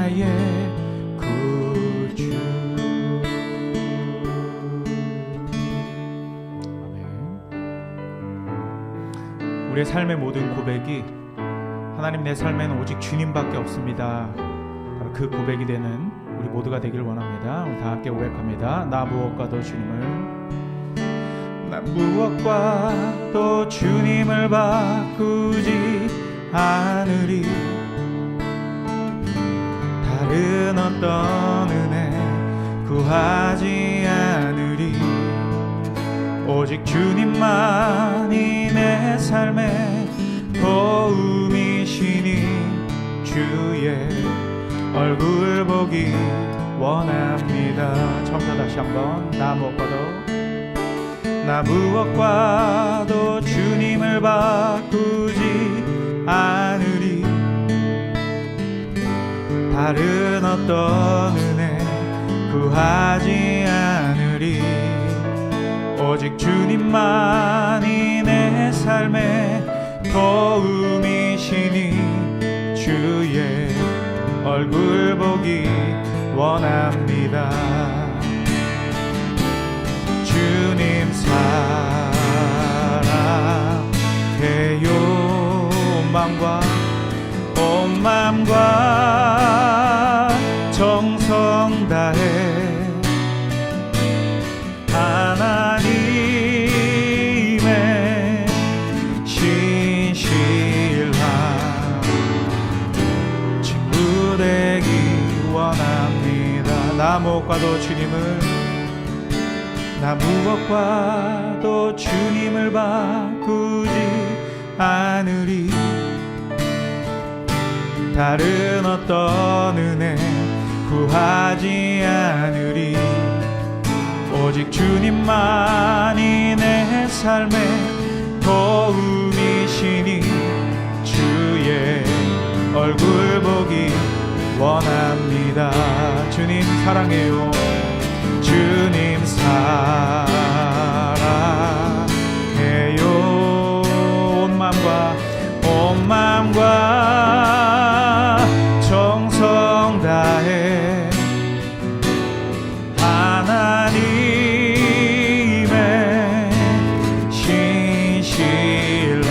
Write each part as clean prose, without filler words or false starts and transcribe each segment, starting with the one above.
나의 구주. 아멘. 우리의 삶의 모든 고백이 하나님, 내 삶에는 오직 주님밖에 없습니다. 바로 그 고백이 되는 우리 모두가 되길 원합니다. 우리 다 함께 고백합니다. 나 무엇과도 주님을, 나 무엇과도 주님을 바꾸지 않으리. 다른 어떤 은혜 구하지 않으리. 오직 주님만이 내 삶의 도움이시니 주의 얼굴 보기 원합니다. 처음부터 다시 한번. 나 무엇과도 주님을 바꾸지 않으리. 다른 어떤 은혜 구하지 않으리. 오직 주님만이 내 삶의 도움이시니 주의 얼굴 보기 원합니다. 주님 사랑해요. 온 맘과 정성 다해 하나님의 신실한 친구 되기 원합니다. 나 무엇과도 주님을 바꾸지 않으리. 다른 어떤 은혜 구하지 않으리. 오직 주님만이 내 삶의 도움이시니 주의 얼굴 보기 원합니다. 주님 사랑해요. 주님 사랑해요. 온 맘과 정성 다해 하나님의 신실한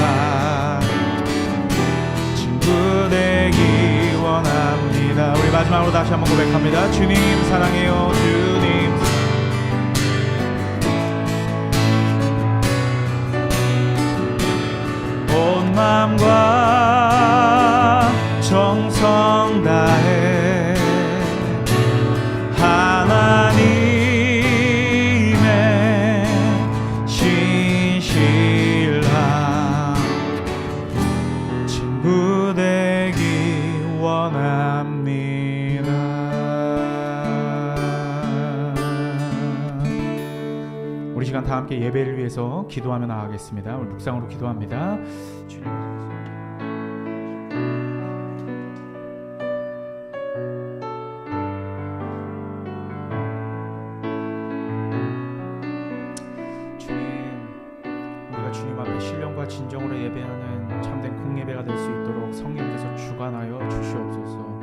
친구 되기 원합니다. 우리 마지막으로 다시 한번 고백합니다. 주님 사랑해요. 주님 온 맘과 정성 다해 하나님의 신실한 친구 되기 원합니다. 우리 시간 다 함께 예배를 위해서 기도하며 나아가겠습니다. 우리 묵상으로 기도합니다. 주님 앞에 신령과 진정으로 예배하는 참된 공예배가 될 수 있도록 성령께서 주관하여 주시옵소서.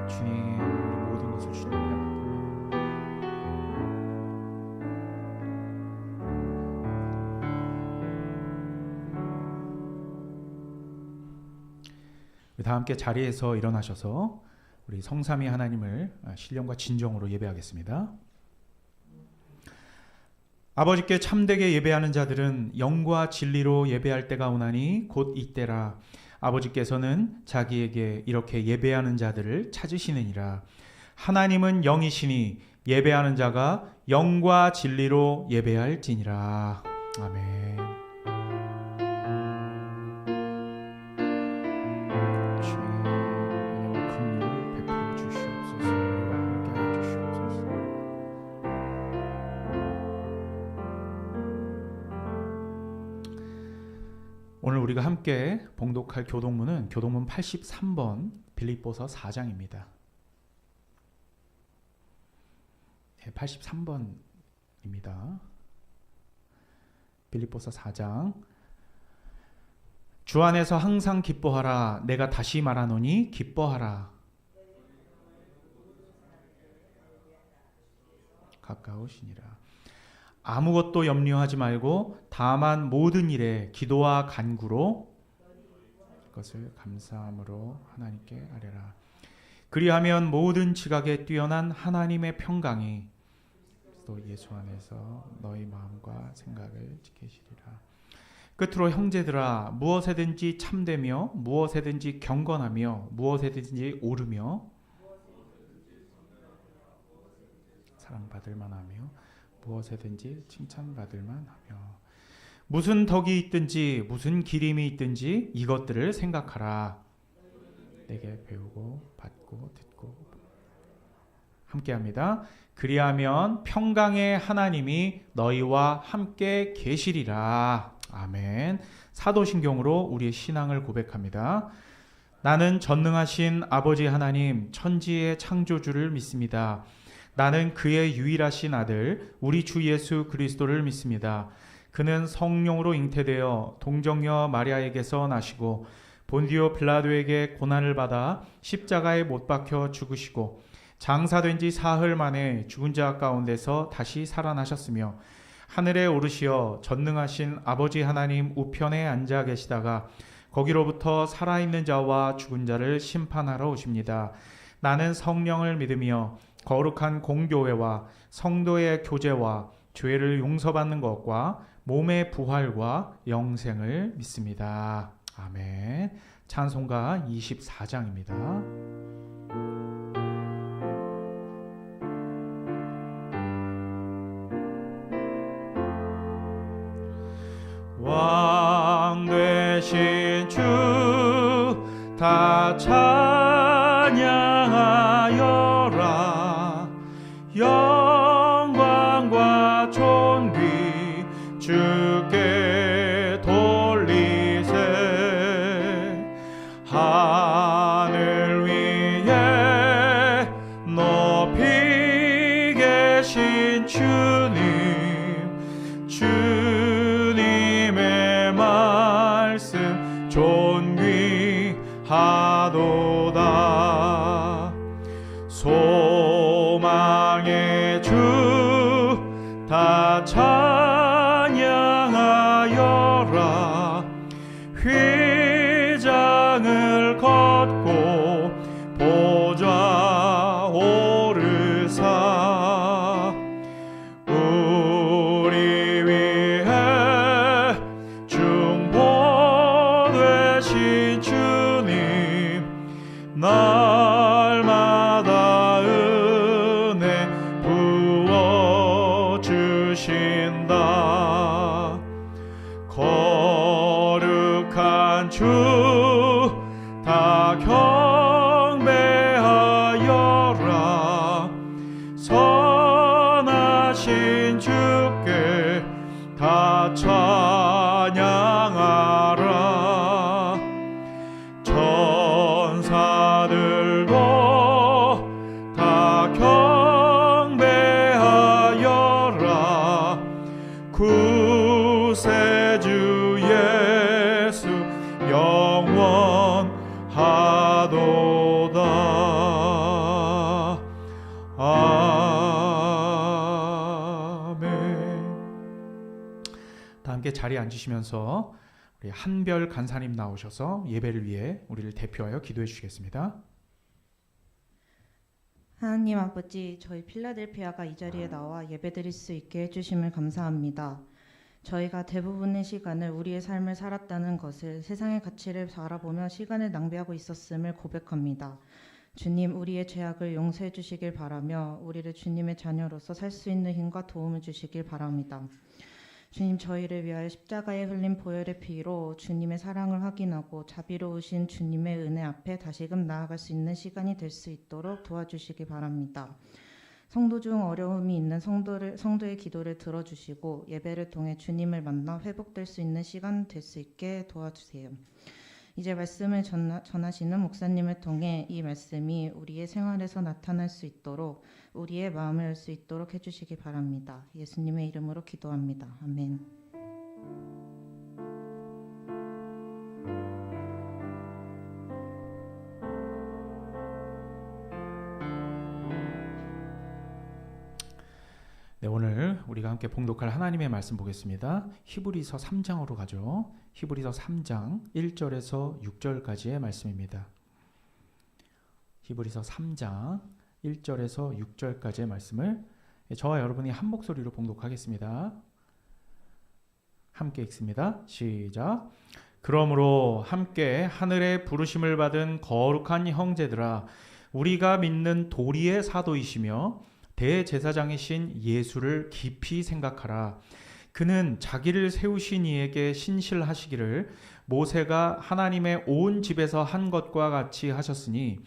주님, 우리 모든 것을 주님 앞에 맡깁니다. 다 함께 자리에서 일어나셔서 우리 성삼위 하나님을 신령과 진정으로 예배하겠습니다. 아버지께 참되게 예배하는 자들은 영과 진리로 예배할 때가 오나니 곧 이때라. 아버지께서는 자기에게 이렇게 예배하는 자들을 찾으시느니라. 하나님은 영이시니 예배하는 자가 영과 진리로 예배할지니라. 아멘. 오늘 우리가 함께 봉독할 교동문은 교동문 83번 빌립보서 4장입니다. 83번입니다. 빌립보서 4장. 주 안에서 항상 기뻐하라. 내가 다시 말하노니 기뻐하라. 가까우시니라. 아무것도 염려하지 말고 다만 모든 일에 기도와 간구로 그것을 감사함으로 하나님께 아뢰라. 그리하면 모든 지각에 뛰어난 하나님의 평강이 또 예수 안에서 너희 마음과 생각을 지키시리라. 끝으로 형제들아, 무엇에든지 참되며 무엇에든지 경건하며 무엇에든지 옳으며 사랑받을 만하며 무엇에든지 칭찬받을 만하며 무슨 덕이 있든지 무슨 기림이 있든지 이것들을 생각하라. 내게 배우고 받고 듣고 함께합니다. 그리하면 평강의 하나님이 너희와 함께 계시리라. 아멘. 사도신경으로 우리의 신앙을 고백합니다. 나는 전능하신 아버지 하나님 천지의 창조주를 믿습니다. 나는 그의 유일하신 아들 우리 주 예수 그리스도를 믿습니다. 그는 성령으로 잉태되어 동정녀 마리아에게서 나시고 본디오 빌라도에게 고난을 받아 십자가에 못 박혀 죽으시고 장사된 지 사흘 만에 죽은 자 가운데서 다시 살아나셨으며 하늘에 오르시어 전능하신 아버지 하나님 우편에 앉아 계시다가 거기로부터 살아있는 자와 죽은 자를 심판하러 오십니다. 나는 성령을 믿으며 거룩한 공교회와 성도의 교제와 죄를 용서받는 것과 몸의 부활과 영생을 믿습니다. 아멘. 찬송가 24장입니다. 왕 되신 주 다 찬양하여라. 영광과 존귀 주께 돌리세. 하늘 위에 높이 계신 주님의 말씀 존귀하도다. 소망의 주 다 찬양하여라. 휘장을 걷고 보좌 오르사 우리 위해 중보되신 주님 날마다 은혜 부어주신다. 거룩한 주 다 경배하여라. 선하신 주께 다 찬양하라. 천사들도 다 경배하여라. 구세주 예수 영원하도다. 아멘. 다 함께 자리에 앉으시면서 우리 한별 간사님 나오셔서 예배를 위해 우리를 대표하여 기도해 주시겠습니다. 하나님 아버지, 저희 필라델피아가 이 자리에 나와 예배드릴 수 있게 해주심을 감사합니다. 저희가 대부분의 시간을 우리의 삶을 살았다는 것을, 세상의 가치를 바라보며 시간을 낭비하고 있었음을 고백합니다. 주님, 우리의 죄악을 용서해 주시길 바라며 우리를 주님의 자녀로서 살 수 있는 힘과 도움을 주시길 바랍니다. 주님, 저희를 위하여 십자가에 흘린 보혈의 피로 주님의 사랑을 확인하고 자비로우신 주님의 은혜 앞에 다시금 나아갈 수 있는 시간이 될 수 있도록 도와주시기 바랍니다. 성도 중 어려움이 있는 성도의 기도를 들어주시고 예배를 통해 주님을 만나 회복될 수 있는 시간 될 수 있게 도와주세요. 이제 말씀을 전하시는 목사님을 통해 이 말씀이 우리의 생활에서 나타날 수 있도록, 우리의 마음을 열 수 있도록 해주시기 바랍니다. 예수님의 이름으로 기도합니다. 아멘. 네, 오늘 우리가 함께 봉독할 하나님의 말씀 보겠습니다. 히브리서 3장으로 가죠. 히브리서 3장 1절에서 6절까지의 말씀입니다. 히브리서 3장 1절에서 6절까지의 말씀을 저와 여러분이 한 목소리로 봉독하겠습니다. 함께 읽습니다. 시작. 그러므로 함께 하늘의 부르심을 받은 거룩한 형제들아, 우리가 믿는 도리의 사도이시며 대제사장이신 예수를 깊이 생각하라. 그는 자기를 세우신 이에게 신실하시기를 모세가 하나님의 온 집에서 한 것과 같이 하셨으니,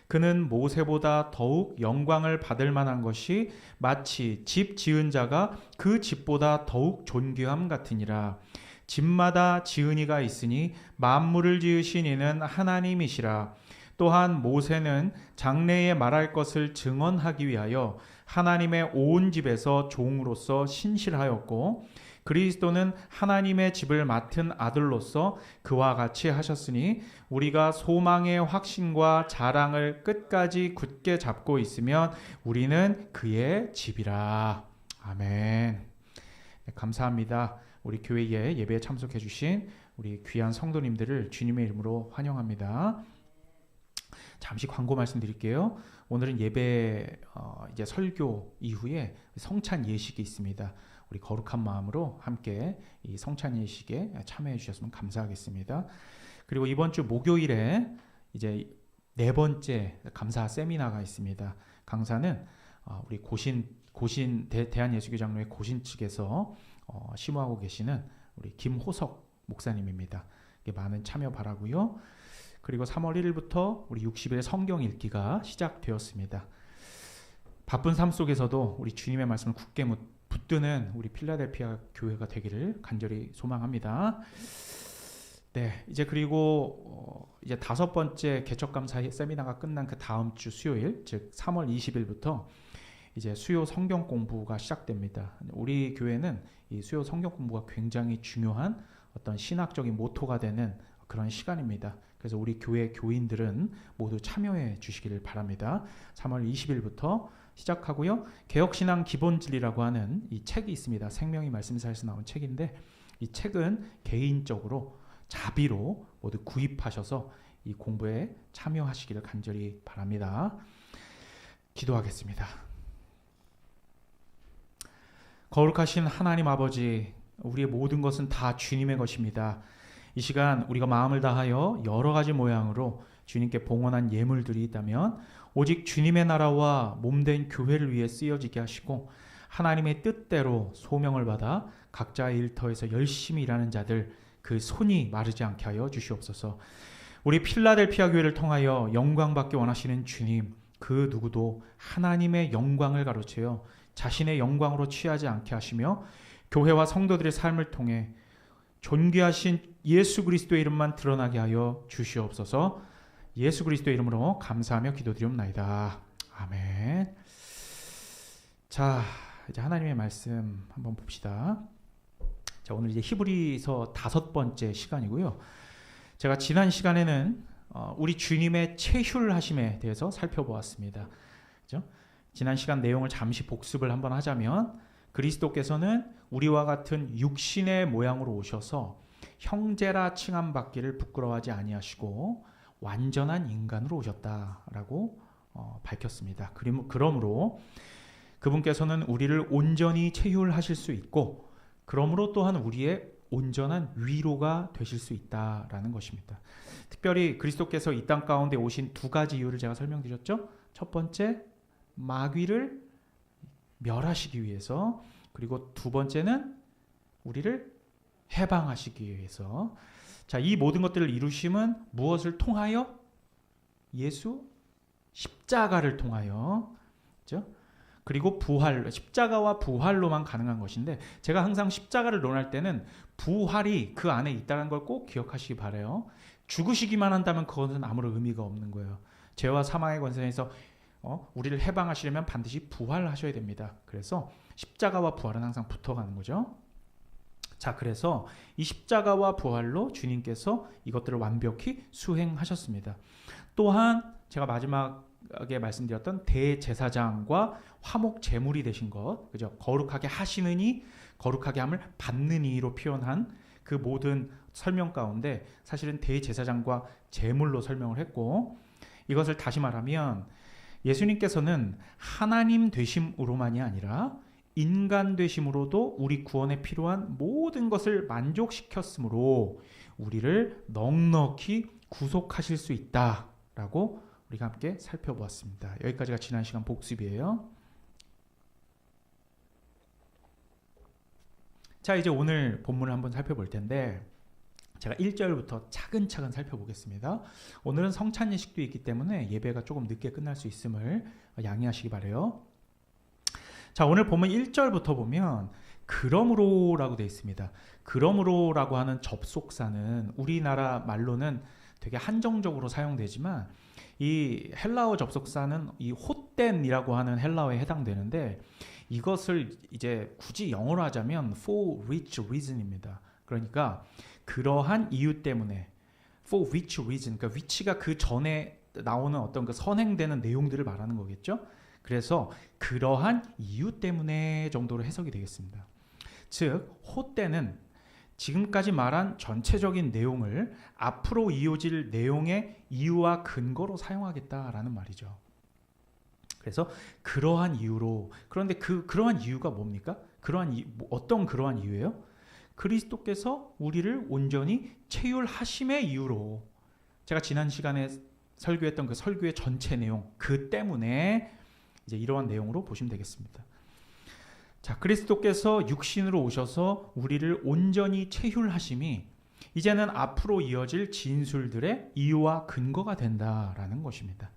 그는 모세보다 더욱 영광을 받을 만한 것이 마치 집 지은 자가 그 집보다 더욱 존귀함 같으니라. 집마다 지은 이가 있으니 만물을 지으신 이는 하나님이시라. 또한 모세는 장래에 말할 것을 증언하기 위하여 하나님의 온 집에서 종으로서 신실하였고, 그리스도는 하나님의 집을 맡은 아들로서 그와 같이 하셨으니, 우리가 소망의 확신과 자랑을 끝까지 굳게 잡고 있으면 우리는 그의 집이라. 아멘. 네, 감사합니다. 우리 교회에 예배에 참석해 주신 우리 귀한 성도님들을 주님의 이름으로 환영합니다. 잠시 광고 말씀드릴게요. 오늘은 예배 이제 설교 이후에 성찬 예식이 있습니다. 우리 거룩한 마음으로 함께 이 성찬 예식에 참여해 주셨으면 감사하겠습니다. 그리고 이번 주 목요일에 이제 네 번째 감사 세미나가 있습니다. 강사는 우리 대한예수교 장로회 고신 측에서 심호하고 계시는 우리 김호석 목사님입니다. 많은 참여 바라고요. 그리고 3월 1일부터 우리 60일 성경 읽기가 시작되었습니다. 바쁜 삶 속에서도 우리 주님의 말씀을 굳게 붙드는 우리 필라델피아 교회가 되기를 간절히 소망합니다. 네, 이제 그리고 이제 5번째 개척감사 세미나가 끝난 그 다음 주 수요일, 즉 3월 20일부터 이제 수요 성경 공부가 시작됩니다. 우리 교회는 이 수요 성경 공부가 굉장히 중요한 어떤 신학적인 모토가 되는 그런 시간입니다. 그래서 우리 교회 교인들은 모두 참여해 주시기를 바랍니다. 3월 20일부터 시작하고요. 개혁신앙 기본진리라고 하는 이 책이 있습니다. 생명의 말씀사에서 나온 책인데, 이 책은 개인적으로 자비로 모두 구입하셔서 이 공부에 참여하시기를 간절히 바랍니다. 기도하겠습니다. 거룩하신 하나님 아버지, 우리의 모든 것은 다 주님의 것입니다. 이 시간 우리가 마음을 다하여 여러 가지 모양으로 주님께 봉헌한 예물들이 있다면 오직 주님의 나라와 몸된 교회를 위해 쓰여지게 하시고, 하나님의 뜻대로 소명을 받아 각자의 일터에서 열심히 일하는 자들, 그 손이 마르지 않게 하여 주시옵소서. 우리 필라델피아 교회를 통하여 영광받기 원하시는 주님, 그 누구도 하나님의 영광을 가로채어 자신의 영광으로 취하지 않게 하시며, 교회와 성도들의 삶을 통해 존귀하신 예수 그리스도의 이름만 드러나게 하여 주시옵소서. 예수 그리스도의 이름으로 감사하며 기도드리옵나이다. 아멘. 자, 이제 하나님의 말씀 한번 봅시다. 자, 오늘 이제 히브리서 5번째 시간이고요. 제가 지난 시간에는 우리 주님의 체휼하심에 대해서 살펴보았습니다. 그죠? 지난 시간 내용을 잠시 복습을 한번 하자면, 그리스도께서는 우리와 같은 육신의 모양으로 오셔서 형제라 칭함받기를 부끄러워하지 아니하시고 완전한 인간으로 오셨다라고 밝혔습니다. 그러므로 그분께서는 우리를 온전히 체휼하실 수 있고, 그러므로 또한 우리의 온전한 위로가 되실 수 있다라는 것입니다. 특별히 그리스도께서 이 땅 가운데 오신 두 가지 이유를 제가 설명드렸죠. 첫 번째, 마귀를 멸하시기 위해서, 그리고 두 번째는 우리를 해방하시기 위해서. 자, 이 모든 것들을 이루심은 무엇을 통하여? 예수 십자가를 통하여. 그렇죠? 그리고 부활, 십자가와 부활로만 가능한 것인데, 제가 항상 십자가를 논할 때는 부활이 그 안에 있다는 걸 꼭 기억하시기 바라요. 죽으시기만 한다면 그것은 아무런 의미가 없는 거예요. 죄와 사망의 권세에서 우리를 해방하시려면 반드시 부활하셔야 됩니다. 그래서 십자가와 부활은 항상 붙어가는 거죠. 자, 그래서 이 십자가와 부활로 주님께서 이것들을 완벽히 수행하셨습니다. 또한 제가 마지막 말씀드렸던 대제사장과 화목 제물이 되신 것, 그죠? 거룩하게 하시느니 거룩하게 함을 받느니로 표현한 그 모든 설명 가운데 사실은 대제사장과 제물로 설명을 했고, 이것을 다시 말하면 예수님께서는 하나님 되심으로만이 아니라 인간 되심으로도 우리 구원에 필요한 모든 것을 만족시켰으므로 우리를 넉넉히 구속하실 수 있다라고 우리가 함께 살펴보았습니다. 여기까지가 지난 시간 복습이에요. 자, 이제 오늘 본문을 한번 살펴볼 텐데 제가 1절부터 차근차근 살펴보겠습니다. 오늘은 성찬 예식도 있기 때문에 예배가 조금 늦게 끝날 수 있음을 양해하시기 바라요. 자, 오늘 보면 1절부터 보면 그러므로라고 되어 있습니다. 그러므로라고 하는 접속사는 우리나라 말로는 되게 한정적으로 사용되지만 이 헬라어 접속사는 이 호덴이라고 하는 헬라어에 해당되는데 이것을 이제 굳이 영어로 하자면 for which reason입니다. 그러니까 그러한 이유 때문에 for which reason, 그러니까 which가 그 전에 나오는 어떤 그 선행되는 내용들을 말하는 거겠죠. 그래서 그러한 이유 때문에 정도로 해석이 되겠습니다. 즉 호대는 지금까지 말한 전체적인 내용을 앞으로 이어질 내용의 이유와 근거로 사용하겠다라는 말이죠. 그래서 그러한 이유로, 그런데 그러한 이유가 뭡니까? 어떤 그러한 이유예요? 그리스도께서 우리를 온전히 체휼하심의 이유로, 제가 지난 시간에 설교했던 그 설교의 전체 내용, 그 때문에 이제 이러한 내용으로 보시면 되겠습니다. 자, 그리스도께서 육신으로 오셔서 우리를 온전히 체휼하심이 이제는 앞으로 이어질 진술들의 이유와 근거가 된다라는 것입니다.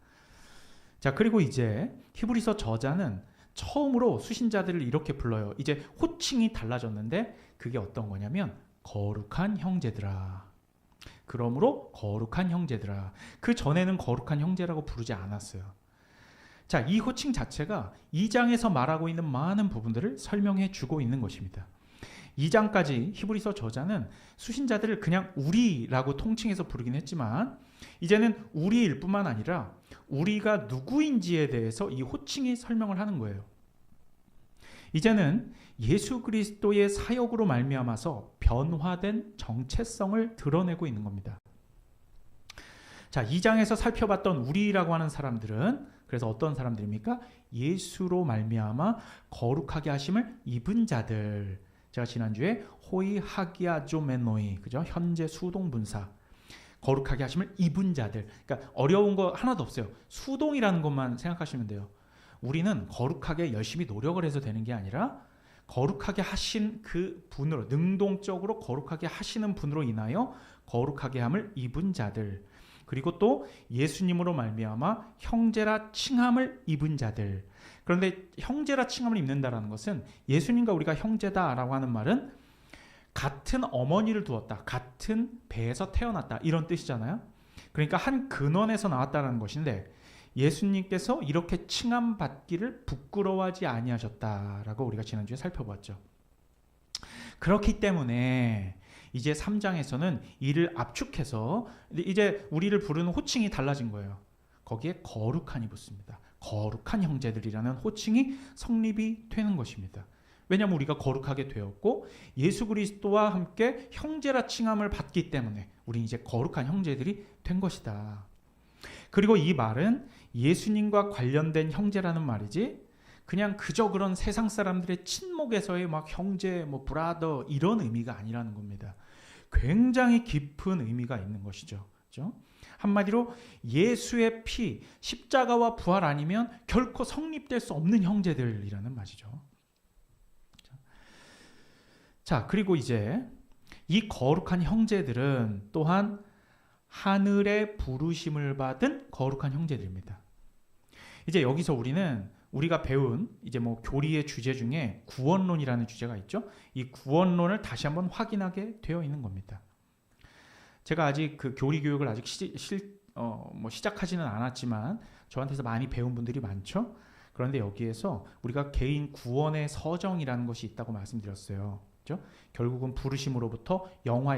자, 그리고 이제 히브리서 저자는 처음으로 수신자들을 이렇게 불러요. 이제 호칭이 달라졌는데 그게 어떤 거냐면 거룩한 형제들아. 그러므로 거룩한 형제들아. 그 전에는 거룩한 형제라고 부르지 않았어요. 자, 이 호칭 자체가 2장에서 말하고 있는 많은 부분들을 설명해 주고 있는 것입니다. 2장까지 히브리서 저자는 수신자들을 그냥 우리라고 통칭해서 부르긴 했지만 이제는 우리일 뿐만 아니라 우리가 누구인지에 대해서 이 호칭이 설명을 하는 거예요. 이제는 예수 그리스도의 사역으로 말미암아서 변화된 정체성을 드러내고 있는 겁니다. 자, 2장에서 살펴봤던 우리라고 하는 사람들은 그래서 어떤 사람들입니까? 예수로 말미암아 거룩하게 하심을 입은 자들. 제가 지난주에 호이 하기아조메노이, 그죠? 현재 수동분사. 거룩하게 하심을 입은 자들. 그러니까 어려운 거 하나도 없어요. 수동이라는 것만 생각하시면 돼요. 우리는 거룩하게 열심히 노력을 해서 되는 게 아니라 거룩하게 하신 그 분으로, 능동적으로 거룩하게 하시는 분으로 인하여 거룩하게 함을 입은 자들. 그리고 또 예수님으로 말미암아 형제라 칭함을 입은 자들. 그런데 형제라 칭함을 입는다라는 것은 예수님과 우리가 형제다라고 하는 말은 같은 어머니를 두었다, 같은 배에서 태어났다 이런 뜻이잖아요. 그러니까 한 근원에서 나왔다는 것인데 예수님께서 이렇게 칭함받기를 부끄러워하지 아니하셨다라고 우리가 지난주에 살펴봤죠. 그렇기 때문에 이제 3장에서는 이를 압축해서 이제 우리를 부르는 호칭이 달라진 거예요. 거기에 거룩한이 붙습니다. 거룩한 형제들이라는 호칭이 성립이 되는 것입니다. 왜냐하면 우리가 거룩하게 되었고 예수 그리스도와 함께 형제라 칭함을 받기 때문에 우리는 이제 거룩한 형제들이 된 것이다. 그리고 이 말은 예수님과 관련된 형제라는 말이지 그냥 그저 그런 세상 사람들의 친목에서의 막 형제, 뭐 브라더 이런 의미가 아니라는 겁니다. 굉장히 깊은 의미가 있는 것이죠. 그렇죠? 한마디로 예수의 피, 십자가와 부활 아니면 결코 성립될 수 없는 형제들이라는 말이죠. 자, 그리고 이제 이 거룩한 형제들은 또한 하늘의 부르심을 받은 거룩한 형제들입니다. 이제 여기서 우리가 배운 이제 뭐 교리의 주제 중에 구원론이라는 주제가 있죠. 이 구원론을 다시 한번 확인하게 되어 있는 겁니다. 제가 아직 그 교리 교육을 아직 시작하지는 않았지만 저한테서 많이 배운 분들이 많죠. 그런데 여기에서 우리가 개인 구원의 서정이라는 것이 있다고 말씀드렸어요. 그렇죠? 결국은 부르심으로부터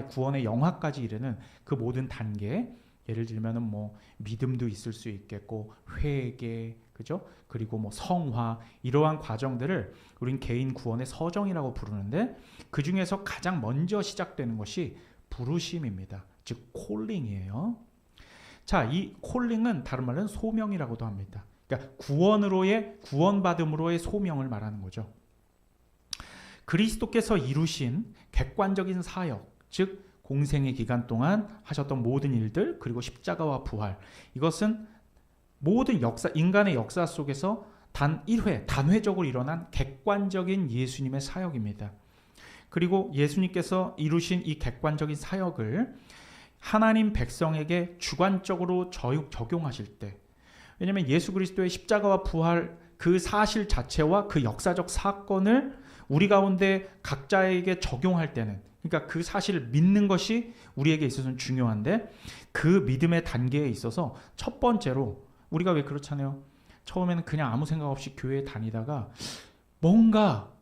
구원의 영화까지 이르는 그 모든 단계, 예를 들면은 뭐 믿음도 있을 수 있겠고 회개, 그죠? 그리고 뭐 성화, 이러한 과정들을 우린 개인 구원의 서정이라고 부르는데, 그 중에서 가장 먼저 시작되는 것이 부르심입니다. 즉 콜링이에요. 자, 이 콜링은 다른 말로는 소명이라고도 합니다. 그러니까 구원받음으로의 소명을 말하는 거죠. 그리스도께서 이루신 객관적인 사역, 즉 공생의 기간 동안 하셨던 모든 일들, 그리고 십자가와 부활, 이것은 모든 인간의 역사 속에서 단 1회, 단회적으로 일어난 객관적인 예수님의 사역입니다. 그리고 예수님께서 이루신 이 객관적인 사역을 하나님 백성에게 주관적으로 적용하실 때, 왜냐하면 예수 그리스도의 십자가와 부활 그 사실 자체와 그 역사적 사건을 우리 가운데 각자에게 적용할 때는, 그러니까 그 사실을 믿는 것이 우리에게 있어서는 중요한데, 그 믿음의 단계에 있어서 첫 번째로 우리가 왜 그렇잖아요. 처음에는 그냥 아무 생각 없이 교회에 다니다가 뭔가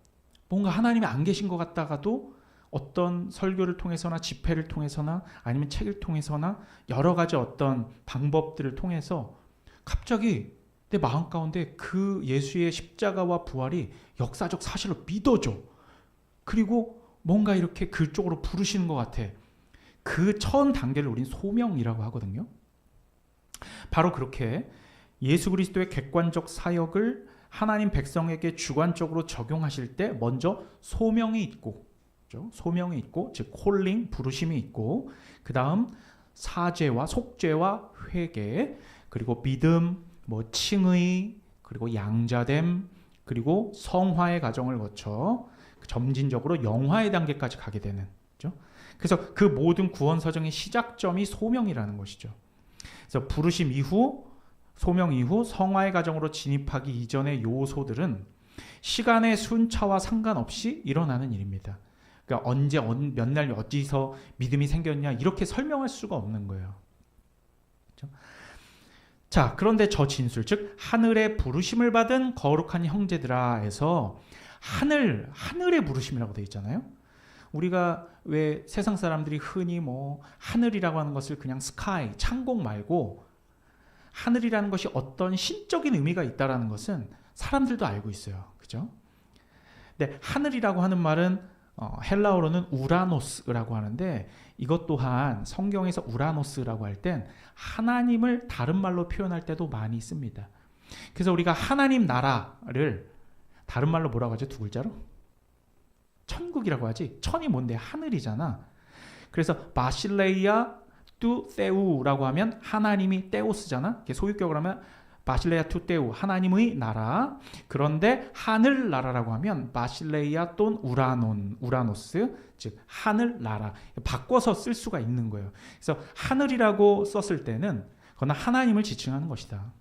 하나님이 안 계신 것 같다가도 어떤 설교를 통해서나 집회를 통해서나 아니면 책을 통해서나 여러 가지 어떤 방법들을 통해서 갑자기 내 마음 가운데 그 예수의 십자가와 부활이 역사적 사실로 믿어져. 그리고 뭔가 이렇게 그쪽으로 부르시는 것 같아. 그 처음 단계를 우린 소명이라고 하거든요. 바로 그렇게 예수 그리스도의 객관적 사역을 하나님 백성에게 주관적으로 적용하실 때 먼저 소명이 있고, 그렇죠? 소명이 있고, 즉 콜링, 부르심이 있고, 그 다음 사죄와 속죄와 회개, 그리고 믿음, 뭐 칭의, 그리고 양자됨, 그리고 성화의 과정을 거쳐 점진적으로 영화의 단계까지 가게 되는, 그렇죠? 그래서 그 모든 구원 서정의 시작점이 소명이라는 것이죠. 그래서 부르심 이후, 소명 이후 성화의 과정으로 진입하기 이전의 요소들은 시간의 순차와 상관없이 일어나는 일입니다. 그러니까 언제, 몇 날, 어디서 믿음이 생겼냐, 이렇게 설명할 수가 없는 거예요. 그렇죠? 자, 그런데 저 진술, 즉 하늘의 부르심을 받은 거룩한 형제들아에서 하늘의 부르심이라고 되어 있잖아요. 우리가 왜 세상 사람들이 흔히 뭐 하늘이라고 하는 것을 그냥 스카이, 창공 말고 하늘이라는 것이 어떤 신적인 의미가 있다라는 것은 사람들도 알고 있어요. 그죠? 근데 하늘이라고 하는 말은 헬라어로는 우라노스라고 하는데, 이것 또한 성경에서 우라노스라고 할 땐 하나님을 다른 말로 표현할 때도 많이 씁니다. 그래서 우리가 하나님 나라를 다른 말로 뭐라고 하죠? 두 글자로? 천국이라고 하지. 천이 뭔데? 하늘이잖아. 그래서 바실레이아 뚜 테우라고 하면 하나님이 테오스잖아. 소유격으로 하면 바실레이아 뚜 테우, 하나님의 나라. 그런데 하늘 나라라고 하면 바실레이아 돈 우라노스, 즉 하늘 나라. 바꿔서 쓸 수가 있는 거예요. 그래서 하늘이라고 썼을 때는 그건 하나님을 지칭하는 것이다.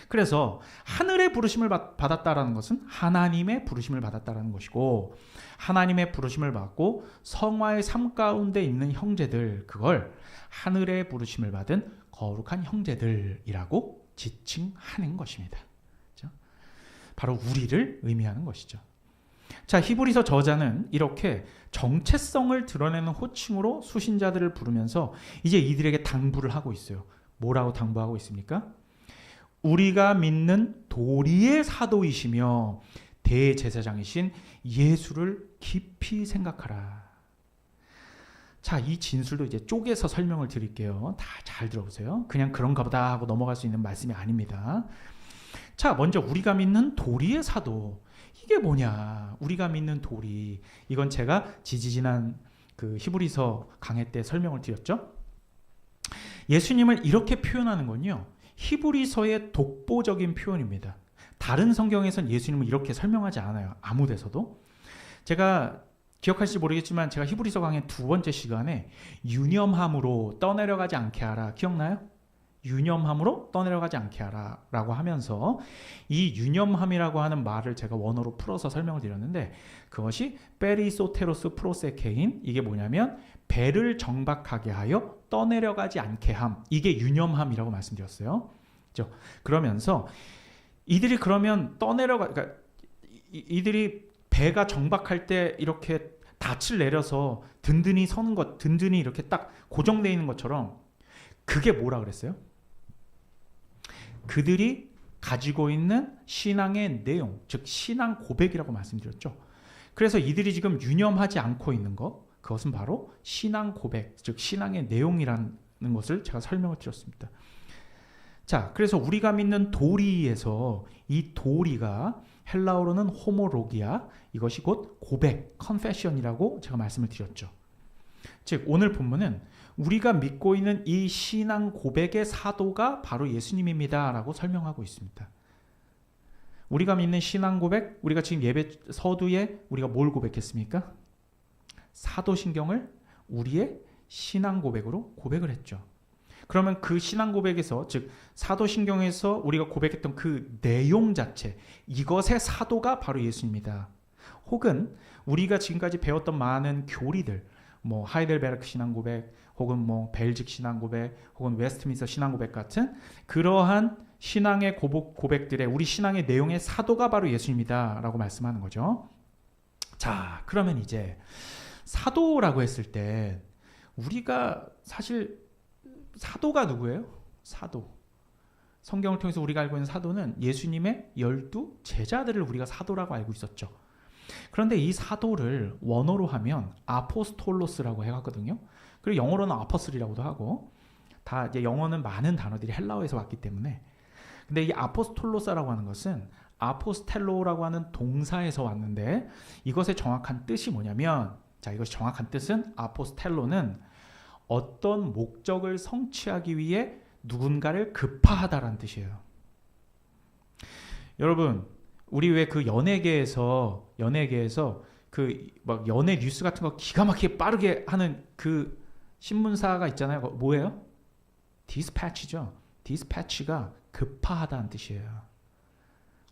그래서 하늘의 부르심을 받았다라는 것은 하나님의 부르심을 받았다라는 것이고, 하나님의 부르심을 받고 성화의 삶 가운데 있는 형제들, 그걸 하늘의 부르심을 받은 거룩한 형제들이라고 지칭하는 것입니다. 그렇죠? 바로 우리를 의미하는 것이죠. 자, 히브리서 저자는 이렇게 정체성을 드러내는 호칭으로 수신자들을 부르면서 이제 이들에게 당부를 하고 있어요. 뭐라고 당부하고 있습니까? 우리가 믿는 도리의 사도이시며 대제사장이신 예수를 깊이 생각하라. 자, 이 진술도 이제 쪼개서 설명을 드릴게요. 다 잘 들어보세요. 그냥 그런가 보다 하고 넘어갈 수 있는 말씀이 아닙니다. 자, 먼저 우리가 믿는 도리의 사도. 이게 뭐냐? 우리가 믿는 도리. 이건 제가 지지난 그 히브리서 강해 때 설명을 드렸죠. 예수님을 이렇게 표현하는 건요, 히브리서의 독보적인 표현입니다. 다른 성경에선 예수님을 이렇게 설명하지 않아요. 아무 데서도. 제가 기억하실지 모르겠지만 제가 히브리서 강의 두 번째 시간에 유념함으로 떠내려가지 않게 하라. 기억나요? 유념함으로 떠내려가지 않게 하라 라고 하면서 이 유념함이라고 하는 말을 제가 원어로 풀어서 설명을 드렸는데, 그것이 페리소테로스 프로세케인, 이게 뭐냐면 배를 정박하게 하여 떠내려가지 않게 함, 이게 유념함이라고 말씀드렸어요. 그렇죠? 그러면서 이들이 그러면 그러니까 이들이 배가 정박할 때 이렇게 닻을 내려서 든든히 서는 것, 든든히 이렇게 딱 고정되어 있는 것처럼 그게 뭐라 그랬어요? 그들이 가지고 있는 신앙의 내용, 즉 신앙 고백이라고 말씀드렸죠. 그래서 이들이 지금 유념하지 않고 있는 것, 그것은 바로 신앙 고백, 즉 신앙의 내용이라는 것을 제가 설명을 드렸습니다. 자, 그래서 우리가 믿는 도리에서 이 도리가 헬라어로는 호모로기아, 이것이 곧 고백, confession이라고 제가 말씀을 드렸죠. 즉 오늘 본문은 우리가 믿고 있는 이 신앙 고백의 사도가 바로 예수님입니다 라고 설명하고 있습니다. 우리가 믿는 신앙 고백, 우리가 지금 예배 서두에 우리가 뭘 고백했습니까? 사도신경을 우리의 신앙 고백으로 고백을 했죠. 그러면 그 신앙 고백에서, 즉 사도신경에서 우리가 고백했던 그 내용 자체, 이것의 사도가 바로 예수입니다. 혹은 우리가 지금까지 배웠던 많은 교리들, 뭐 하이델베르크 신앙 고백, 혹은 뭐 벨직 신앙 고백, 혹은 웨스트민스터 신앙 고백 같은 그러한 신앙의 고백들의 우리 신앙의 내용의 사도가 바로 예수입니다라고 말씀하는 거죠. 자, 그러면 이제 사도라고 했을 때 우리가 사실 사도가 누구예요? 사도. 성경을 통해서 우리가 알고 있는 사도는 예수님의 12 제자들을 우리가 사도라고 알고 있었죠. 그런데 이 사도를 원어로 하면 아포스톨로스라고 해가거든요. 그리고 영어로는 아퍼슬이라고도 하고, 다 이제 영어는 많은 단어들이 헬라어에서 왔기 때문에. 근데 이 아포스톨로스라고 하는 것은 아포스텔로라고 하는 동사에서 왔는데, 이것의 정확한 뜻이 뭐냐면, 자, 이것이 정확한 뜻은 아포스텔로는 어떤 목적을 성취하기 위해 누군가를 급파하다라는 뜻이에요. 여러분, 우리 왜 그 연예계에서 그 막 연예 뉴스 같은 거 기가 막히게 빠르게 하는 그 신문사가 있잖아요. 뭐예요? 디스패치죠. 디스패치가 급파하다는 뜻이에요.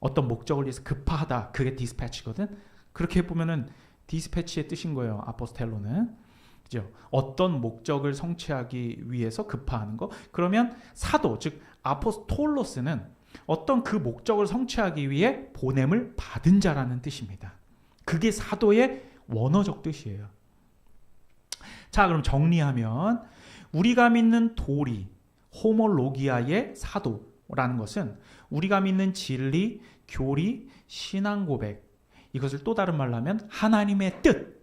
어떤 목적을 위해서 급파하다, 그게 디스패치거든. 그렇게 보면은 디스패치의 뜻인 거예요. 아포스텔로는. 그죠? 어떤 목적을 성취하기 위해서 급파하는 거. 그러면 사도, 즉 아포스톨로스는 어떤 그 목적을 성취하기 위해 보냄을 받은 자라는 뜻입니다. 그게 사도의 원어적 뜻이에요. 자, 그럼 정리하면 우리가 믿는 도리, 호모로기아의 사도라는 것은 우리가 믿는 진리, 교리, 신앙 고백, 이것을 또 다른 말로 하면 하나님의 뜻,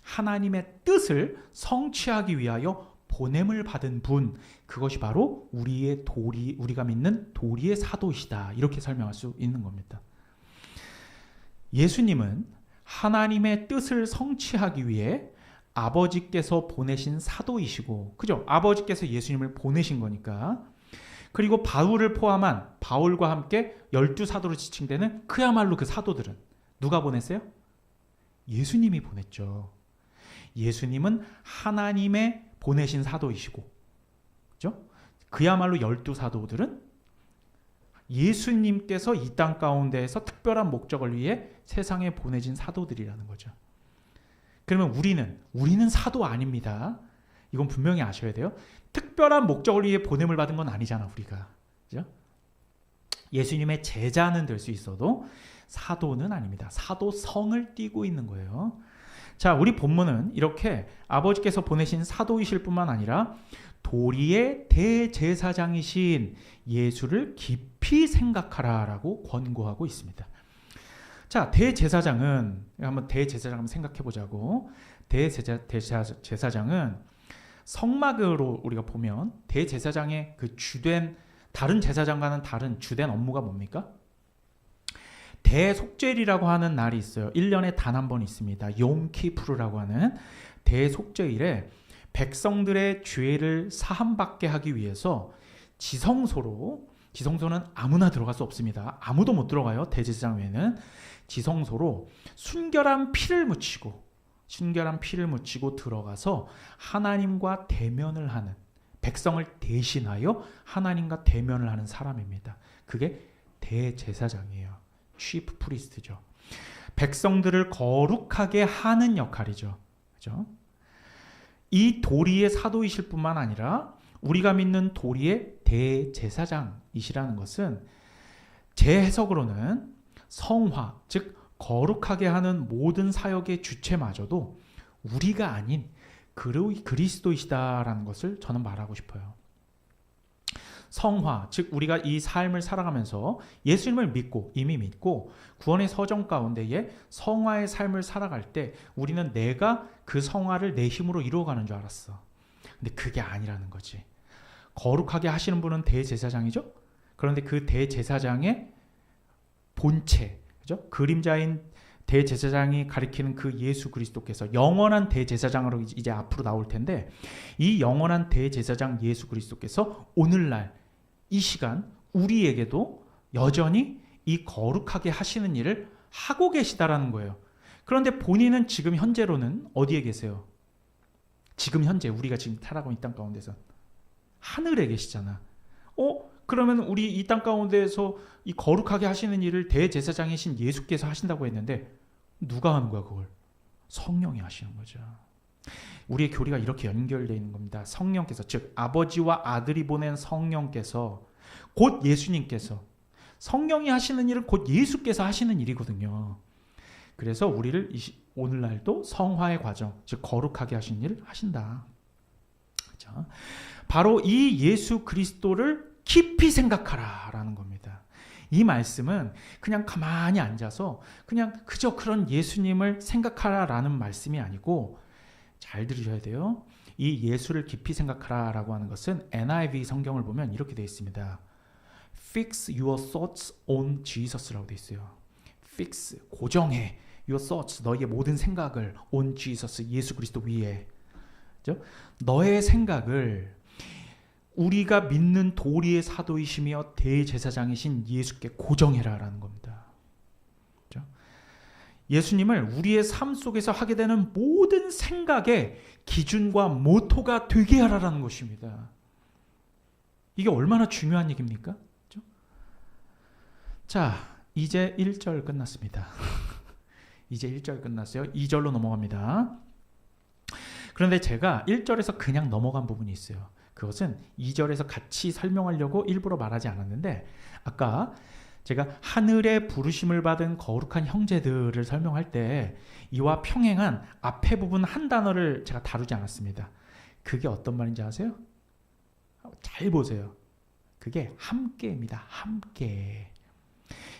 하나님의 뜻을 성취하기 위하여 보냄을 받은 분, 그것이 바로 우리의 도리, 우리가 믿는 도리의 사도이시다, 이렇게 설명할 수 있는 겁니다. 예수님은 하나님의 뜻을 성취하기 위해 아버지께서 보내신 사도이시고, 그죠? 아버지께서 예수님을 보내신 거니까. 그리고 바울을 포함한 바울과 함께 12사도로 지칭되는 그야말로 그 사도들은 누가 보냈어요? 예수님이 보냈죠. 예수님은 하나님의 보내신 사도이시고, 그죠? 그야말로 12사도들은 예수님께서 이 땅 가운데에서 특별한 목적을 위해 세상에 보내진 사도들이라는 거죠. 그러면 우리는 사도 아닙니다. 이건 분명히 아셔야 돼요. 특별한 목적을 위해 보냄을 받은 건 아니잖아, 우리가. 그죠? 예수님의 제자는 될 수 있어도 사도는 아닙니다. 사도성을 띠고 있는 거예요. 자, 우리 본문은 이렇게 아버지께서 보내신 사도이실 뿐만 아니라 도리의 대제사장이신 예수를 깊이 생각하라라고 권고하고 있습니다. 자, 대제사장은 한번 생각해 보자고. 대제사장은 성막으로 우리가 보면 대제사장의 그 주된, 다른 제사장과는 다른 주된 업무가 뭡니까? 대속죄일이라고 하는 날이 있어요. 1년에 단 한 번 있습니다. 욤키푸르라고 하는 대속죄일에 백성들의 죄를 사함받게 하기 위해서 지성소는 아무나 들어갈 수 없습니다. 아무도 못 들어가요. 대제사장 외에는. 지성소로 순결한 피를 묻히고 들어가서 하나님과 대면을 하는, 백성을 대신하여 하나님과 대면을 하는 사람입니다. 그게 대제사장이에요. chief priest죠. 백성들을 거룩하게 하는 역할이죠. 그죠? 이 도리의 사도이실 뿐만 아니라 우리가 믿는 도리의 대제사장이시라는 것은 제 해석으로는 성화, 즉 거룩하게 하는 모든 사역의 주체마저도 우리가 아닌 그리스도이시다라는 것을 저는 말하고 싶어요. 성화, 즉 우리가 이 삶을 살아가면서 예수님을 이미 믿고 구원의 서정 가운데에 성화의 삶을 살아갈 때 우리는 내가 그 성화를 내 힘으로 이루어가는 줄 알았어. 근데 그게 아니라는 거지. 거룩하게 하시는 분은 대제사장이죠. 그런데 그 대제사장의 본체, 그죠? 그림자인 대제사장이 가리키는 그 예수 그리스도께서 영원한 대제사장으로 이제 앞으로 나올 텐데, 이 영원한 대제사장 예수 그리스도께서 오늘날 이 시간 우리에게도 여전히 이 거룩하게 하시는 일을 하고 계시다라는 거예요. 그런데 본인은 지금 현재로는 어디에 계세요? 지금 현재 우리가 지금 살아가고 있는 땅 가운데서 하늘에 계시잖아. 그러면 우리 이 땅 가운데에서 이 거룩하게 하시는 일을 대제사장이신 예수께서 하신다고 했는데 누가 하는 거야 그걸? 성령이 하시는 거죠. 우리의 교리가 이렇게 연결되어 있는 겁니다. 성령께서, 즉 아버지와 아들이 보낸 성령께서, 곧 예수님께서, 성령이 하시는 일은 곧 예수께서 하시는 일이거든요. 그래서 우리를 오늘날도 성화의 과정, 즉 거룩하게 하시는 일을 하신다. 그렇죠? 바로 이 예수 그리스도를 깊이 생각하라 라는 겁니다. 이 말씀은 그냥 가만히 앉아서 그냥 그저 그런 예수님을 생각하라 라는 말씀이 아니고, 잘 들으셔야 돼요. 이 예수를 깊이 생각하라 라고 하는 것은 NIV 성경을 보면 이렇게 되어 있습니다. Fix your thoughts on Jesus라고 되어 있어요. Fix, 고정해. Your thoughts, 너의 모든 생각을 on Jesus, 예수 그리스도 위에. 그렇죠? 너의 생각을 우리가 믿는 도리의 사도이시며 대제사장이신 예수께 고정해라라는 겁니다. 그렇죠? 예수님을 우리의 삶 속에서 하게 되는 모든 생각의 기준과 모토가 되게 하라라는 것입니다. 이게 얼마나 중요한 얘기입니까? 그렇죠? 자, 이제 1절 끝났습니다. 이제 1절 끝났어요. 2절로 넘어갑니다. 그런데 제가 1절에서 그냥 넘어간 부분이 있어요. 그것은 2절에서 같이 설명하려고 일부러 말하지 않았는데, 아까 제가 하늘의 부르심을 받은 거룩한 형제들을 설명할 때 이와 평행한 앞에 부분 한 단어를 제가 다루지 않았습니다. 그게 어떤 말인지 아세요? 잘 보세요. 그게 함께입니다. 함께.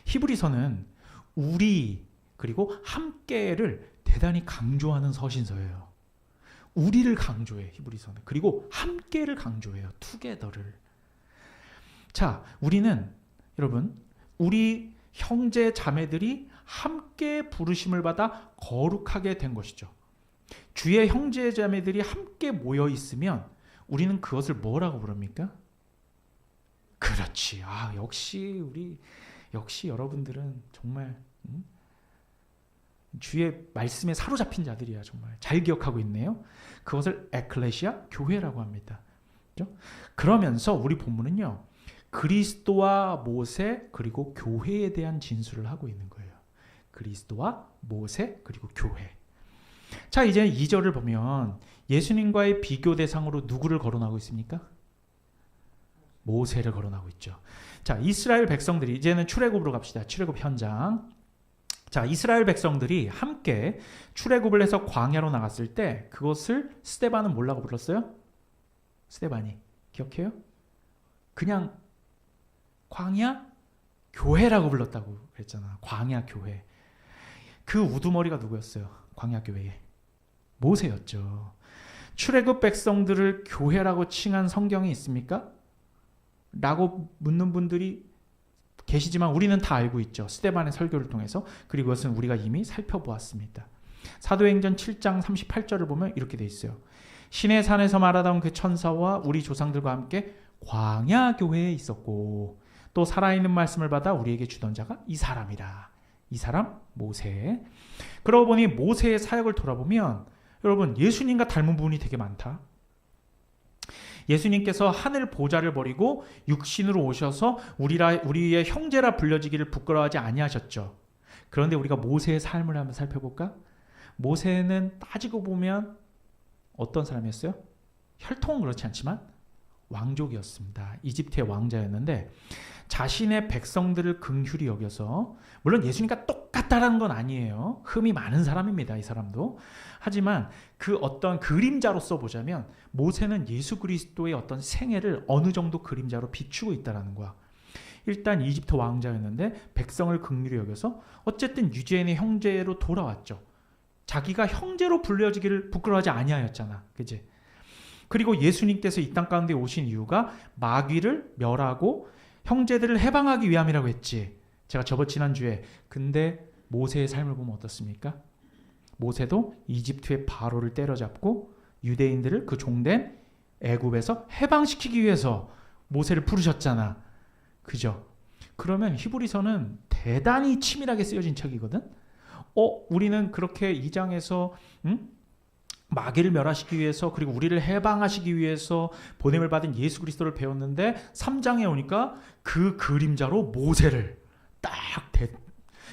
히브리서는 우리 그리고 함께를 대단히 강조하는 서신서예요. 우리를 강조해, 히브리서는. 그리고 함께를 강조해요. 투게더를. 자, 우리는 여러분, 우리 형제 자매들이 함께 부르심을 받아 거룩하게 된 것이죠. 주의 형제 자매들이 함께 모여 있으면 우리는 그것을 뭐라고 부릅니까? 그렇지. 역시 여러분들은 정말 주의 말씀에 사로잡힌 자들이야. 정말 잘 기억하고 있네요. 그것을 에클레시아, 교회라고 합니다. 그렇죠? 그러면서 우리 본문은요, 그리스도와 모세 그리고 교회에 대한 진술을 하고 있는 거예요. 그리스도와 모세 그리고 교회. 자, 이제 2절을 보면 예수님과의 비교 대상으로 누구를 거론하고 있습니까? 모세를 거론하고 있죠. 자, 이스라엘 백성들이, 이제는 출애굽으로 갑시다. 출애굽 현장. 자, 이스라엘 백성들이 함께 출애굽을 해서 광야로 나갔을 때 그것을 스데반은 뭐라고 불렀어요? 스데반이 기억해요? 그냥 광야 교회라고 불렀다고 그랬잖아. 광야 교회. 그 우두머리가 누구였어요? 광야 교회에 모세였죠. 출애굽 백성들을 교회라고 칭한 성경이 있습니까? 라고 묻는 분들이 계시지만 우리는 다 알고 있죠. 스데반의 설교를 통해서. 그리고 그것은 우리가 이미 살펴보았습니다. 사도행전 7장 38절을 보면 이렇게 돼 있어요. 신의 산에서 말하던 그 천사와 우리 조상들과 함께 광야 교회에 있었고 또 살아있는 말씀을 받아 우리에게 주던 자가 이 사람이라. 이 사람 모세. 그러고 보니 모세의 사역을 돌아보면 여러분, 예수님과 닮은 부분이 되게 많다. 예수님께서 하늘 보좌를 버리고 육신으로 오셔서 우리의 형제라 불려지기를 부끄러워하지 아니하셨죠. 그런데 우리가 모세의 삶을 한번 살펴볼까? 모세는 따지고 보면 어떤 사람이었어요? 혈통은 그렇지 않지만 왕족이었습니다. 이집트의 왕자였는데 자신의 백성들을 긍휼히 여겨서, 물론 예수님과 똑같다라는 건 아니에요. 흠이 많은 사람입니다, 이 사람도. 하지만 그 어떤 그림자로서 보자면 모세는 예수 그리스도의 어떤 생애를 어느 정도 그림자로 비추고 있다는 거야. 일단 이집트 왕자였는데 백성을 긍휼히 여겨서 어쨌든 유대인의 형제로 돌아왔죠. 자기가 형제로 불려지기를 부끄러워하지 아니하였잖아, 그지? 그리고 예수님께서 이 땅 가운데 오신 이유가 마귀를 멸하고 형제들을 해방하기 위함이라고 했지. 제가 지난주에 근데 모세의 삶을 보면 어떻습니까? 모세도 이집트의 바로를 때려잡고 유대인들을 그 종된 애굽에서 해방시키기 위해서 모세를 부르셨잖아. 그죠? 그러면 히브리서는 대단히 치밀하게 쓰여진 책이거든. 우리는 그렇게 2장에서 마귀를 멸하시기 위해서 그리고 우리를 해방하시기 위해서 보냄을 받은 예수 그리스도를 배웠는데 3장에 오니까 그 그림자로 모세를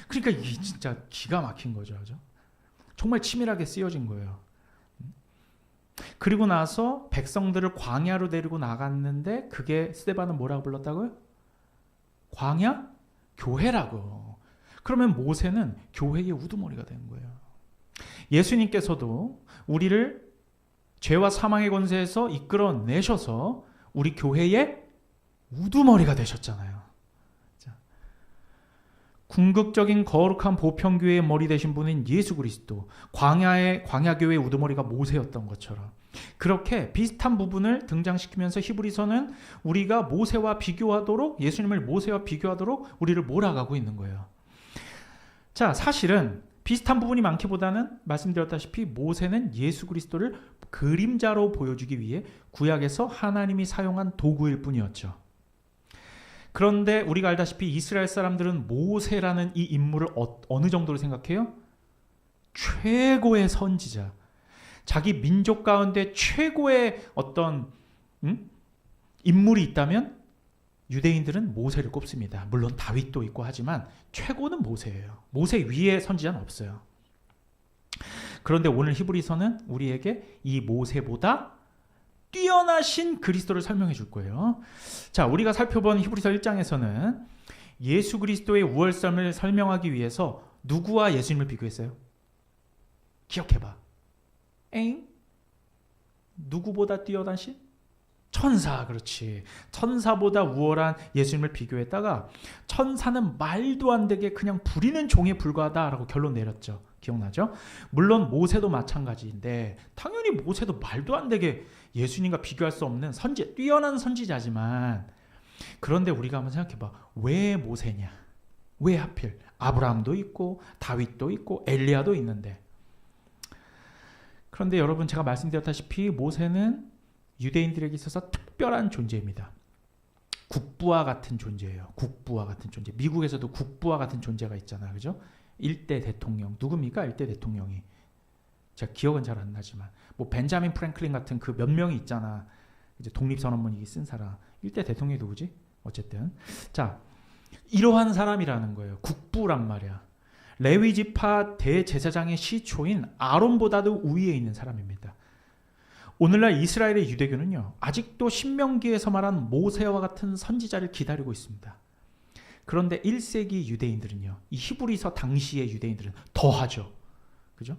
그러니까 이 진짜 기가 막힌 거죠. 그죠? 정말 치밀하게 쓰여진 거예요. 그리고 나서 백성들을 광야로 데리고 나갔는데 그게 스데반은 뭐라고 불렀다고요? 광야? 교회라고. 그러면 모세는 교회의 우두머리가 된 거예요. 예수님께서도 우리를 죄와 사망의 권세에서 이끌어내셔서 우리 교회의 우두머리가 되셨잖아요. 자, 궁극적인 거룩한 보편교회의 머리 되신 분은 예수 그리스도, 광야교회의 우두머리가 모세였던 것처럼 그렇게 비슷한 부분을 등장시키면서 히브리서는 우리가 모세와 비교하도록, 예수님을 모세와 비교하도록 우리를 몰아가고 있는 거예요. 자, 사실은 비슷한 부분이 많기보다는 말씀드렸다시피 모세는 예수 그리스도를 그림자로 보여주기 위해 구약에서 하나님이 사용한 도구일 뿐이었죠. 그런데 우리가 알다시피 이스라엘 사람들은 모세라는 이 인물을 어느 정도로 생각해요? 최고의 선지자. 자기 민족 가운데 최고의 어떤 인물이 있다면 유대인들은 모세를 꼽습니다. 물론 다윗도 있고 하지만 최고는 모세예요. 모세 위에 선지자는 없어요. 그런데 오늘 히브리서는 우리에게 이 모세보다 뛰어나신 그리스도를 설명해 줄 거예요. 자, 우리가 살펴본 히브리서 1장에서는 예수 그리스도의 우월성을 설명하기 위해서 누구와 예수님을 비교했어요? 기억해봐. 누구보다 뛰어나신? 천사, 그렇지. 천사보다 우월한 예수님을 비교했다가 천사는 말도 안 되게 그냥 부리는 종에 불과하다라고 결론 내렸죠. 기억나죠? 물론 모세도 마찬가지인데 당연히 모세도 말도 안 되게 예수님과 비교할 수 없는 뛰어난 선지자지만, 그런데 우리가 한번 생각해봐. 왜 모세냐? 왜 하필? 아브라함도 있고 다윗도 있고 엘리야도 있는데. 그런데 여러분, 제가 말씀드렸다시피 모세는 유대인들에게 있어서 특별한 존재입니다. 국부와 같은 존재예요. 국부와 같은 존재. 미국에서도 국부와 같은 존재가 있잖아요. 그죠? 일대 대통령. 누굽니까? 일대 대통령이. 제가 기억은 잘 안 나지만 뭐 벤자민 프랭클린 같은 그 몇 명이 있잖아. 이제 독립선언문이 쓴 사람. 일대 대통령이 누구지? 어쨌든. 자, 이러한 사람이라는 거예요. 국부란 말이야. 레위 지파 대제사장의 시초인 아론보다도 우위에 있는 사람입니다. 오늘날 이스라엘의 유대교는요, 아직도 신명기에서 말한 모세와 같은 선지자를 기다리고 있습니다. 그런데 1세기 유대인들은요, 이 히브리서 당시의 유대인들은 더하죠. 그죠?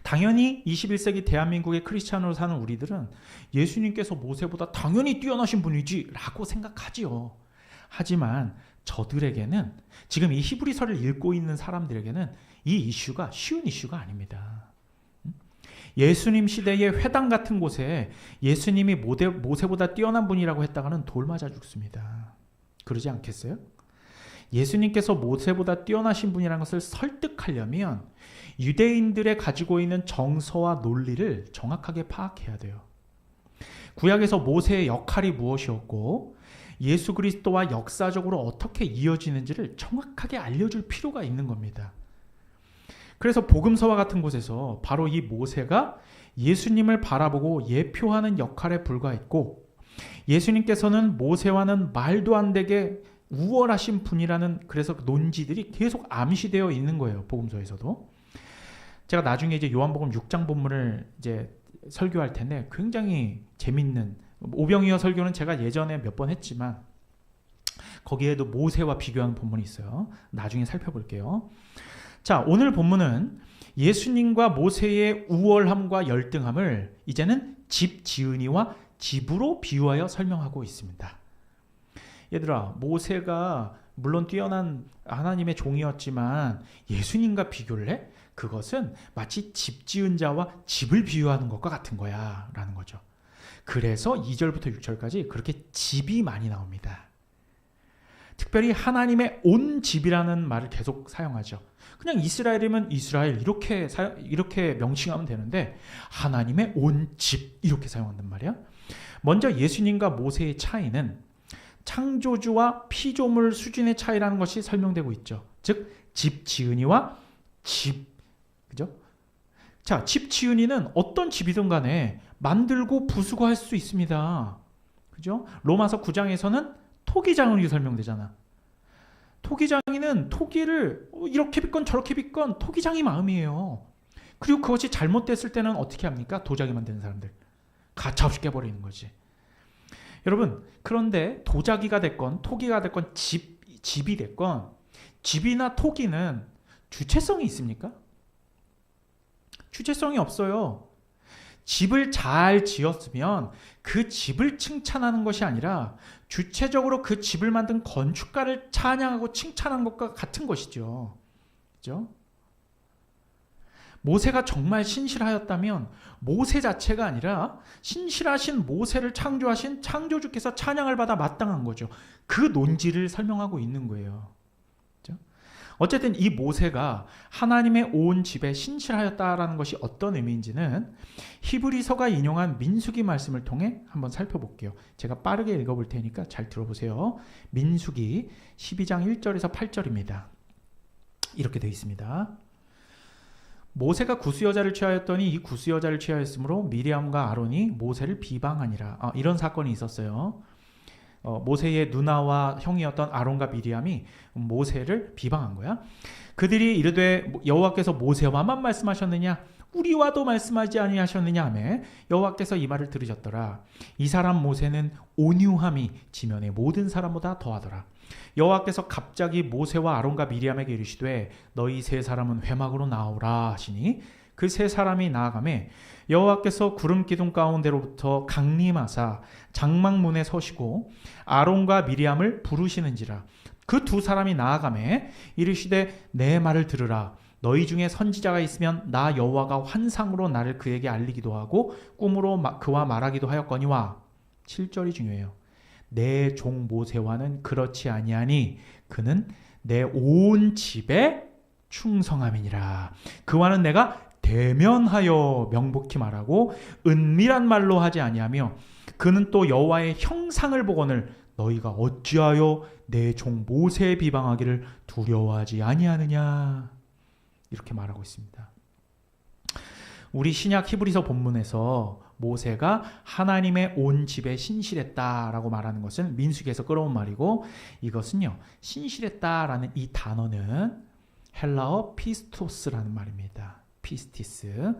당연히 21세기 대한민국의 크리스찬으로 사는 우리들은 예수님께서 모세보다 당연히 뛰어나신 분이지 라고 생각하지요. 하지만 저들에게는, 지금 이 히브리서를 읽고 있는 사람들에게는 이 이슈가 쉬운 이슈가 아닙니다. 예수님 시대의 회당 같은 곳에 예수님이 모세보다 뛰어난 분이라고 했다가는 돌 맞아 죽습니다. 그러지 않겠어요? 예수님께서 모세보다 뛰어나신 분이라는 것을 설득하려면 유대인들의 가지고 있는 정서와 논리를 정확하게 파악해야 돼요. 구약에서 모세의 역할이 무엇이었고 예수 그리스도와 역사적으로 어떻게 이어지는지를 정확하게 알려줄 필요가 있는 겁니다. 그래서 복음서와 같은 곳에서 바로 이 모세가 예수님을 바라보고 예표하는 역할에 불과했고, 예수님께서는 모세와는 말도 안 되게 우월하신 분이라는 그래서 논지들이 계속 암시되어 있는 거예요. 복음서에서도. 제가 나중에 이제 요한복음 6장 본문을 이제 설교할 텐데 굉장히 재밌는, 오병이어 설교는 제가 예전에 몇 번 했지만 거기에도 모세와 비교하는 본문이 있어요. 나중에 살펴볼게요. 자, 오늘 본문은 예수님과 모세의 우월함과 열등함을 이제는 집 지은이와 집으로 비유하여 설명하고 있습니다. 얘들아, 모세가 물론 뛰어난 하나님의 종이었지만 예수님과 비교를 해? 그것은 마치 집 지은 자와 집을 비유하는 것과 같은 거야 라는 거죠. 그래서 2절부터 6절까지 그렇게 집이 많이 나옵니다. 특별히 하나님의 온 집이라는 말을 계속 사용하죠. 그냥 이스라엘이면 이스라엘 이렇게 명칭하면 되는데 하나님의 온 집 이렇게 사용한단 말이야. 먼저 예수님과 모세의 차이는 창조주와 피조물 수준의 차이라는 것이 설명되고 있죠. 즉, 집 지은이와 집, 그죠? 자, 집 지은이는 어떤 집이든 간에 만들고 부수고 할 수 있습니다. 그죠? 로마서 9장에서는 토기장으로 설명되잖아. 토기장이는 토기를 이렇게 빚건 저렇게 빚건 토기장이 마음이에요. 그리고 그것이 잘못됐을 때는 어떻게 합니까? 도자기 만드는 사람들. 가차없이 깨버리는 거지. 여러분, 그런데 도자기가 됐건 토기가 됐건 집이 됐건 집이나 토기는 주체성이 있습니까? 주체성이 없어요. 집을 잘 지었으면 그 집을 칭찬하는 것이 아니라 주체적으로 그 집을 만든 건축가를 찬양하고 칭찬한 것과 같은 것이죠. 그죠? 모세가 정말 신실하였다면 모세 자체가 아니라 신실하신 모세를 창조하신 창조주께서 찬양을 받아 마땅한 거죠. 그 논지를 설명하고 있는 거예요. 그죠? 어쨌든 이 모세가 하나님의 온 집에 신실하였다라는 것이 어떤 의미인지는 히브리서가 인용한 민수기 말씀을 통해 한번 살펴볼게요. 제가 빠르게 읽어볼 테니까 잘 들어보세요. 민수기 12장 1절에서 8절입니다. 이렇게 되어 있습니다. 모세가 구스 여자를 취하였더니 이 구스 여자를 취하였으므로 미리암과 아론이 모세를 비방하니라. 이런 사건이 있었어요. 모세의 누나와 형이었던 아론과 미리암이 모세를 비방한 거야. 그들이 이르되 여호와께서 모세와만 말씀하셨느냐? 우리와도 말씀하지 아니하셨느냐 하매 여호와께서 이 말을 들으셨더라. 이 사람 모세는 온유함이 지면의 모든 사람보다 더하더라. 여호와께서 갑자기 모세와 아론과 미리암에게 이르시되 너희 세 사람은 회막으로 나오라 하시니 그 세 사람이 나아가매 여호와께서 구름 기둥 가운데로부터 강림하사 장막문에 서시고 아론과 미리암을 부르시는지라. 그 두 사람이 나아가매 이르시되 내 말을 들으라. 너희 중에 선지자가 있으면 나 여호와가 환상으로 나를 그에게 알리기도 하고 꿈으로 그와 말하기도 하였거니와. 7절이 중요해요. 내 종 모세와는 그렇지 아니하니 그는 내 온 집에 충성함이니라. 그와는 내가 대면하여 명복히 말하고 은밀한 말로 하지 아니하며 그는 또 여호와의 형상을 보거늘 너희가 어찌하여 내 종 모세에 비방하기를 두려워하지 아니하느냐. 이렇게 말하고 있습니다. 우리 신약 히브리서 본문에서 모세가 하나님의 온 집에 신실했다라고 말하는 것은 민수기에서 끌어온 말이고, 이것은요, 신실했다라는 이 단어는 헬라어 피스토스라는 말입니다. 피스티스.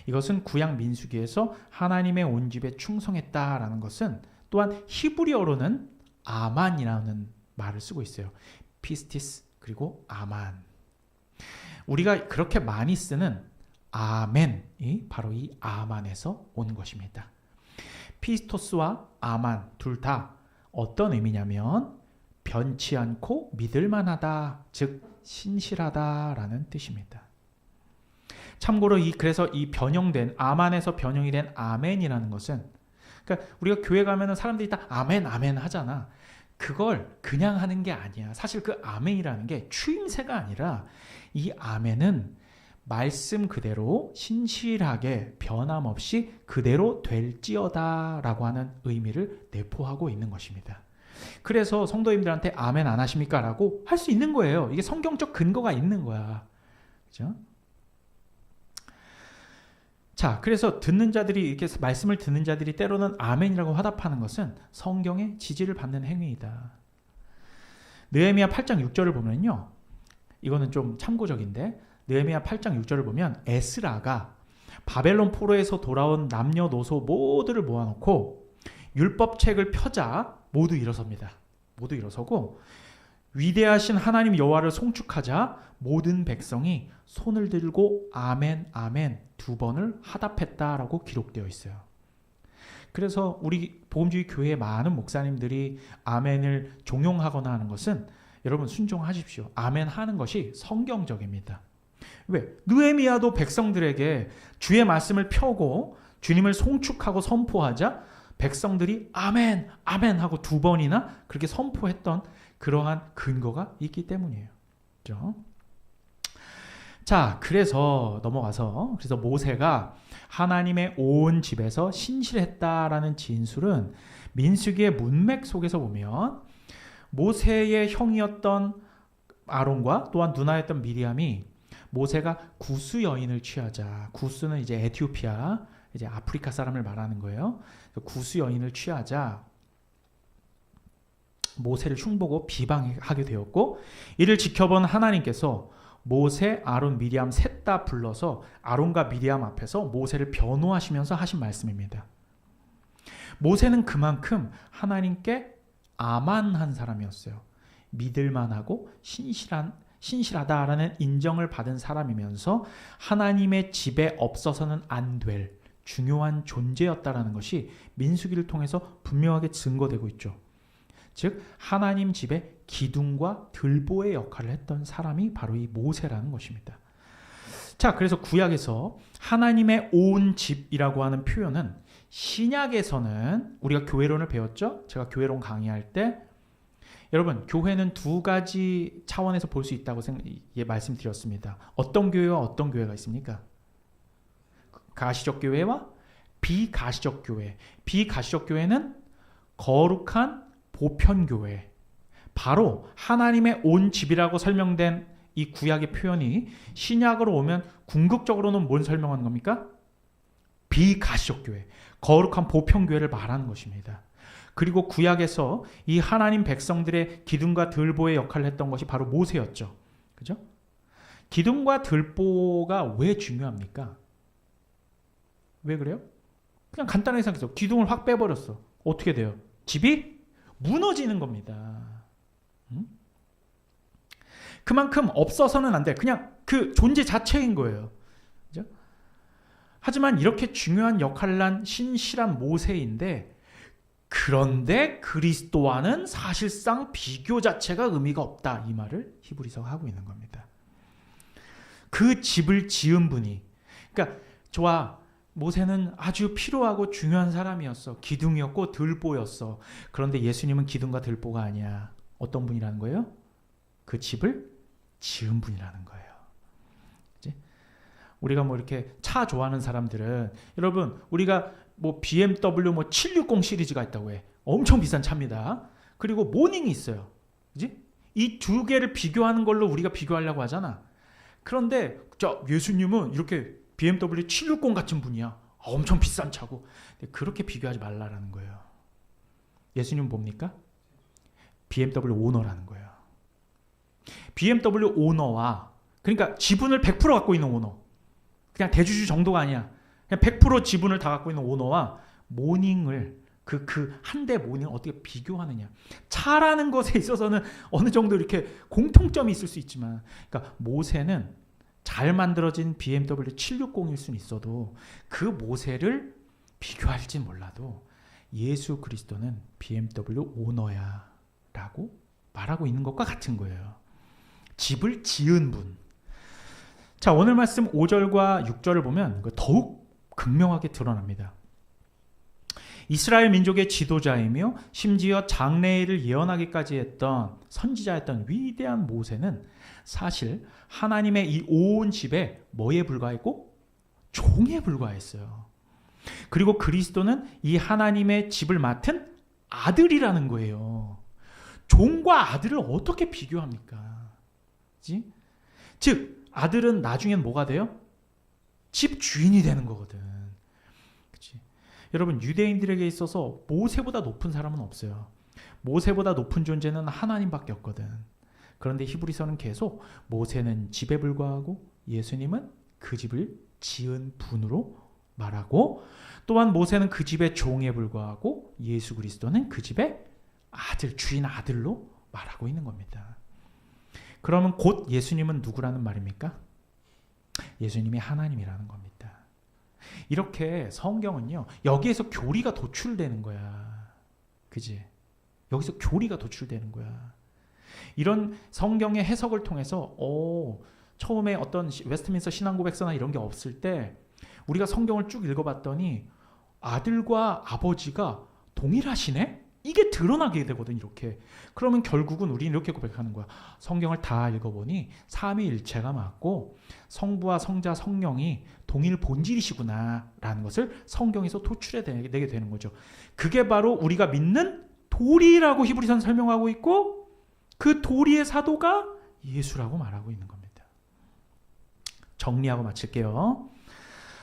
이것은 구약 민수기에서 하나님의 온 집에 충성했다라는 것은 또한 히브리어로는 아만이라는 말을 쓰고 있어요. 피스티스 그리고 아만. 우리가 그렇게 많이 쓰는 아멘이 바로 이 아만에서 온 것입니다. 피스토스와 아만 둘 다 어떤 의미냐면 변치 않고 믿을만하다, 즉 신실하다라는 뜻입니다. 참고로 그래서 이 변형된 아만에서 변형이 된 아멘이라는 것은, 그러니까 우리가 교회 가면은 사람들이 다 아멘 아멘 하잖아. 그걸 그냥 하는 게 아니야. 사실 그 아멘이라는 게 추임새가 아니라 이 아멘은 말씀 그대로 신실하게 변함없이 그대로 될지어다라고 하는 의미를 내포하고 있는 것입니다. 그래서 성도님들한테 아멘 안 하십니까? 라고 할 수 있는 거예요. 이게 성경적 근거가 있는 거야. 그죠? 자, 그래서 듣는 자들이, 이렇게 말씀을 듣는 자들이 때로는 아멘이라고 화답하는 것은 성경의 지지를 받는 행위이다. 느헤미야 8장 6절을 보면요, 이거는 좀 참고적인데, 느헤미야 8장 6절을 보면 에스라가 바벨론 포로에서 돌아온 남녀노소 모두를 모아놓고 율법책을 펴자 모두 일어섭니다. 모두 일어서고 위대하신 하나님 여호와를 송축하자 모든 백성이 손을 들고 아멘 아멘 2번을 하답했다라고 기록되어 있어요. 그래서 우리 복음주의 교회의 많은 목사님들이 아멘을 종용하거나 하는 것은 여러분 순종하십시오. 아멘 하는 것이 성경적입니다. 왜? 느헤미야도 백성들에게 주의 말씀을 펴고 주님을 송축하고 선포하자 백성들이 아멘 아멘 하고 2번이나 그렇게 선포했던 그러한 근거가 있기 때문이에요. 그렇죠? 자, 그래서 넘어가서 그래서 모세가 하나님의 온 집에서 신실했다라는 진술은 민수기의 문맥 속에서 보면 모세의 형이었던 아론과 또한 누나였던 미리암이 모세가 구스 여인을 취하자, 구스는 이제 에티오피아, 이제 아프리카 사람을 말하는 거예요. 구스 여인을 취하자 모세를 흉보고 비방하게 되었고, 이를 지켜본 하나님께서 모세, 아론, 미리암 셋 다 불러서 아론과 미리암 앞에서 모세를 변호하시면서 하신 말씀입니다. 모세는 그만큼 하나님께 아만한 사람이었어요. 믿을만하고 신실하다라는 인정을 받은 사람이면서 하나님의 집에 없어서는 안 될 중요한 존재였다라는 것이 민수기를 통해서 분명하게 증거되고 있죠. 즉 하나님 집에 기둥과 들보의 역할을 했던 사람이 바로 이 모세라는 것입니다. 자, 그래서 구약에서 하나님의 온 집이라고 하는 표현은 신약에서는 우리가 교회론을 배웠죠? 제가 교회론 강의할 때 여러분 교회는 2가지 차원에서 볼 수 있다고 말씀드렸습니다. 어떤 교회와 어떤 교회가 있습니까? 가시적 교회와 비가시적 교회. 비가시적 교회는 거룩한 보편교회. 바로 하나님의 온 집이라고 설명된 이 구약의 표현이 신약으로 오면 궁극적으로는 뭘 설명하는 겁니까? 비가시적 교회, 거룩한 보편교회를 말하는 것입니다. 그리고 구약에서 이 하나님 백성들의 기둥과 들보의 역할을 했던 것이 바로 모세였죠. 그죠? 기둥과 들보가 왜 중요합니까? 왜 그래요? 그냥 간단하게 생각해서 기둥을 확 빼버렸어. 어떻게 돼요? 집이 무너지는 겁니다. 그만큼 없어서는 안 돼. 그냥 그 존재 자체인 거예요. 그죠? 하지만 이렇게 중요한 역할을 한 신실한 모세인데, 그런데 그리스도와는 사실상 비교 자체가 의미가 없다. 이 말을 히브리서가 하고 있는 겁니다. 그 집을 지은 분이, 그러니까 저와 모세는 아주 필요하고 중요한 사람이었어. 기둥이었고 들보였어. 그런데 예수님은 기둥과 들보가 아니야. 어떤 분이라는 거예요? 그 집을 지은 분이라는 거예요. 그치? 우리가 뭐 이렇게 차 좋아하는 사람들은, 여러분 우리가 뭐 BMW 뭐 760 시리즈가 있다고 해. 엄청 비싼 차입니다. 그리고 모닝이 있어요. 그치? 이 2개를 비교하는 걸로 우리가 비교하려고 하잖아. 그런데 예수님은 이렇게 BMW 760 같은 분이야. 엄청 비싼 차고. 그렇게 비교하지 말라라는 거예요. 예수님은 뭡니까? BMW 오너라는 거예요. BMW 오너와, 그러니까 지분을 100% 갖고 있는 오너, 그냥 대주주 정도가 아니야. 그냥 100% 지분을 다 갖고 있는 오너와 모닝을, 그 한 대 모닝을 어떻게 비교하느냐. 차라는 것에 있어서는 어느 정도 이렇게 공통점이 있을 수 있지만, 그러니까 모세는 잘 만들어진 BMW 760일 수는 있어도 그 모세를 비교할지 몰라도 예수 그리스도는 BMW 오너야 라고 말하고 있는 것과 같은 거예요. 집을 지은 분. 자, 오늘 말씀 5절과 6절을 보면 더욱 극명하게 드러납니다. 이스라엘 민족의 지도자이며 심지어 장래일을 예언하기까지 했던 선지자였던 위대한 모세는 사실 하나님의 이 온 집에 뭐에 불과했고? 종에 불과했어요. 그리고 그리스도는 이 하나님의 집을 맡은 아들이라는 거예요. 종과 아들을 어떻게 비교합니까? 그치? 즉 아들은 나중엔 뭐가 돼요? 집 주인이 되는 거거든. 그치? 여러분 유대인들에게 있어서 모세보다 높은 사람은 없어요. 모세보다 높은 존재는 하나님밖에 없거든. 그런데 히브리서는 계속 모세는 집에 불과하고 예수님은 그 집을 지은 분으로 말하고, 또한 모세는 그 집의 종에 불과하고 예수 그리스도는 그 집의 아들, 주인 아들로 말하고 있는 겁니다. 그러면 곧 예수님은 누구라는 말입니까? 예수님이 하나님이라는 겁니다. 이렇게 성경은요, 여기에서 교리가 도출되는 거야. 그지? 여기서 교리가 도출되는 거야. 이런 성경의 해석을 통해서 처음에 어떤 웨스트민스터 신앙고백서나 이런 게 없을 때 우리가 성경을 쭉 읽어봤더니 아들과 아버지가 동일하시네? 이게 드러나게 되거든. 이렇게. 그러면 결국은 우리는 이렇게 고백하는 거야. 성경을 다 읽어보니 삼위일체가 맞고 성부와 성자 성령이 동일 본질이시구나 라는 것을 성경에서 도출해내게 되는 거죠. 그게 바로 우리가 믿는 도리라고 히브리서는 설명하고 있고, 그 도리의 사도가 예수라고 말하고 있는 겁니다. 정리하고 마칠게요.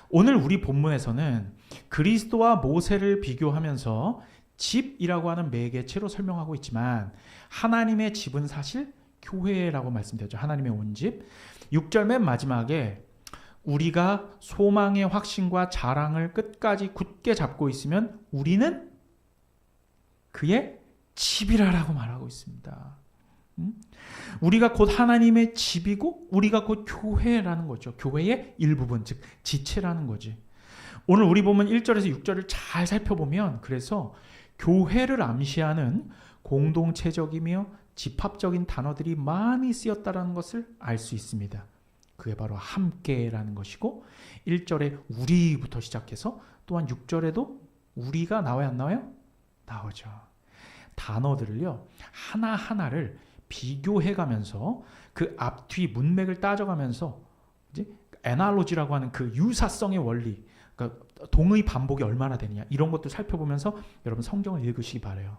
오늘 우리 본문에서는 그리스도와 모세를 비교하면서 집이라고 하는 매개체로 설명하고 있지만, 하나님의 집은 사실 교회라고 말씀드렸죠. 하나님의 온 집. 6절 맨 마지막에 우리가 소망의 확신과 자랑을 끝까지 굳게 잡고 있으면 우리는 그의 집이라고 말하고 있습니다. 우리가 곧 하나님의 집이고 우리가 곧 교회라는 거죠. 교회의 일부분, 즉 지체라는 거지. 오늘 우리 보면 1절에서 6절을 잘 살펴보면, 그래서 교회를 암시하는 공동체적이며 집합적인 단어들이 많이 쓰였다는 것을 알 수 있습니다. 그게 바로 함께라는 것이고, 1절에 우리부터 시작해서 또한 6절에도 우리가 나와요, 안 나와요? 나오죠. 단어들을요, 하나하나를 비교해가면서 그 앞뒤 문맥을 따져가면서 이제 애날로지라고 하는 그 유사성의 원리, 그러니까 동의 반복이 얼마나 되느냐, 이런 것도 살펴보면서 여러분 성경을 읽으시기 바라요.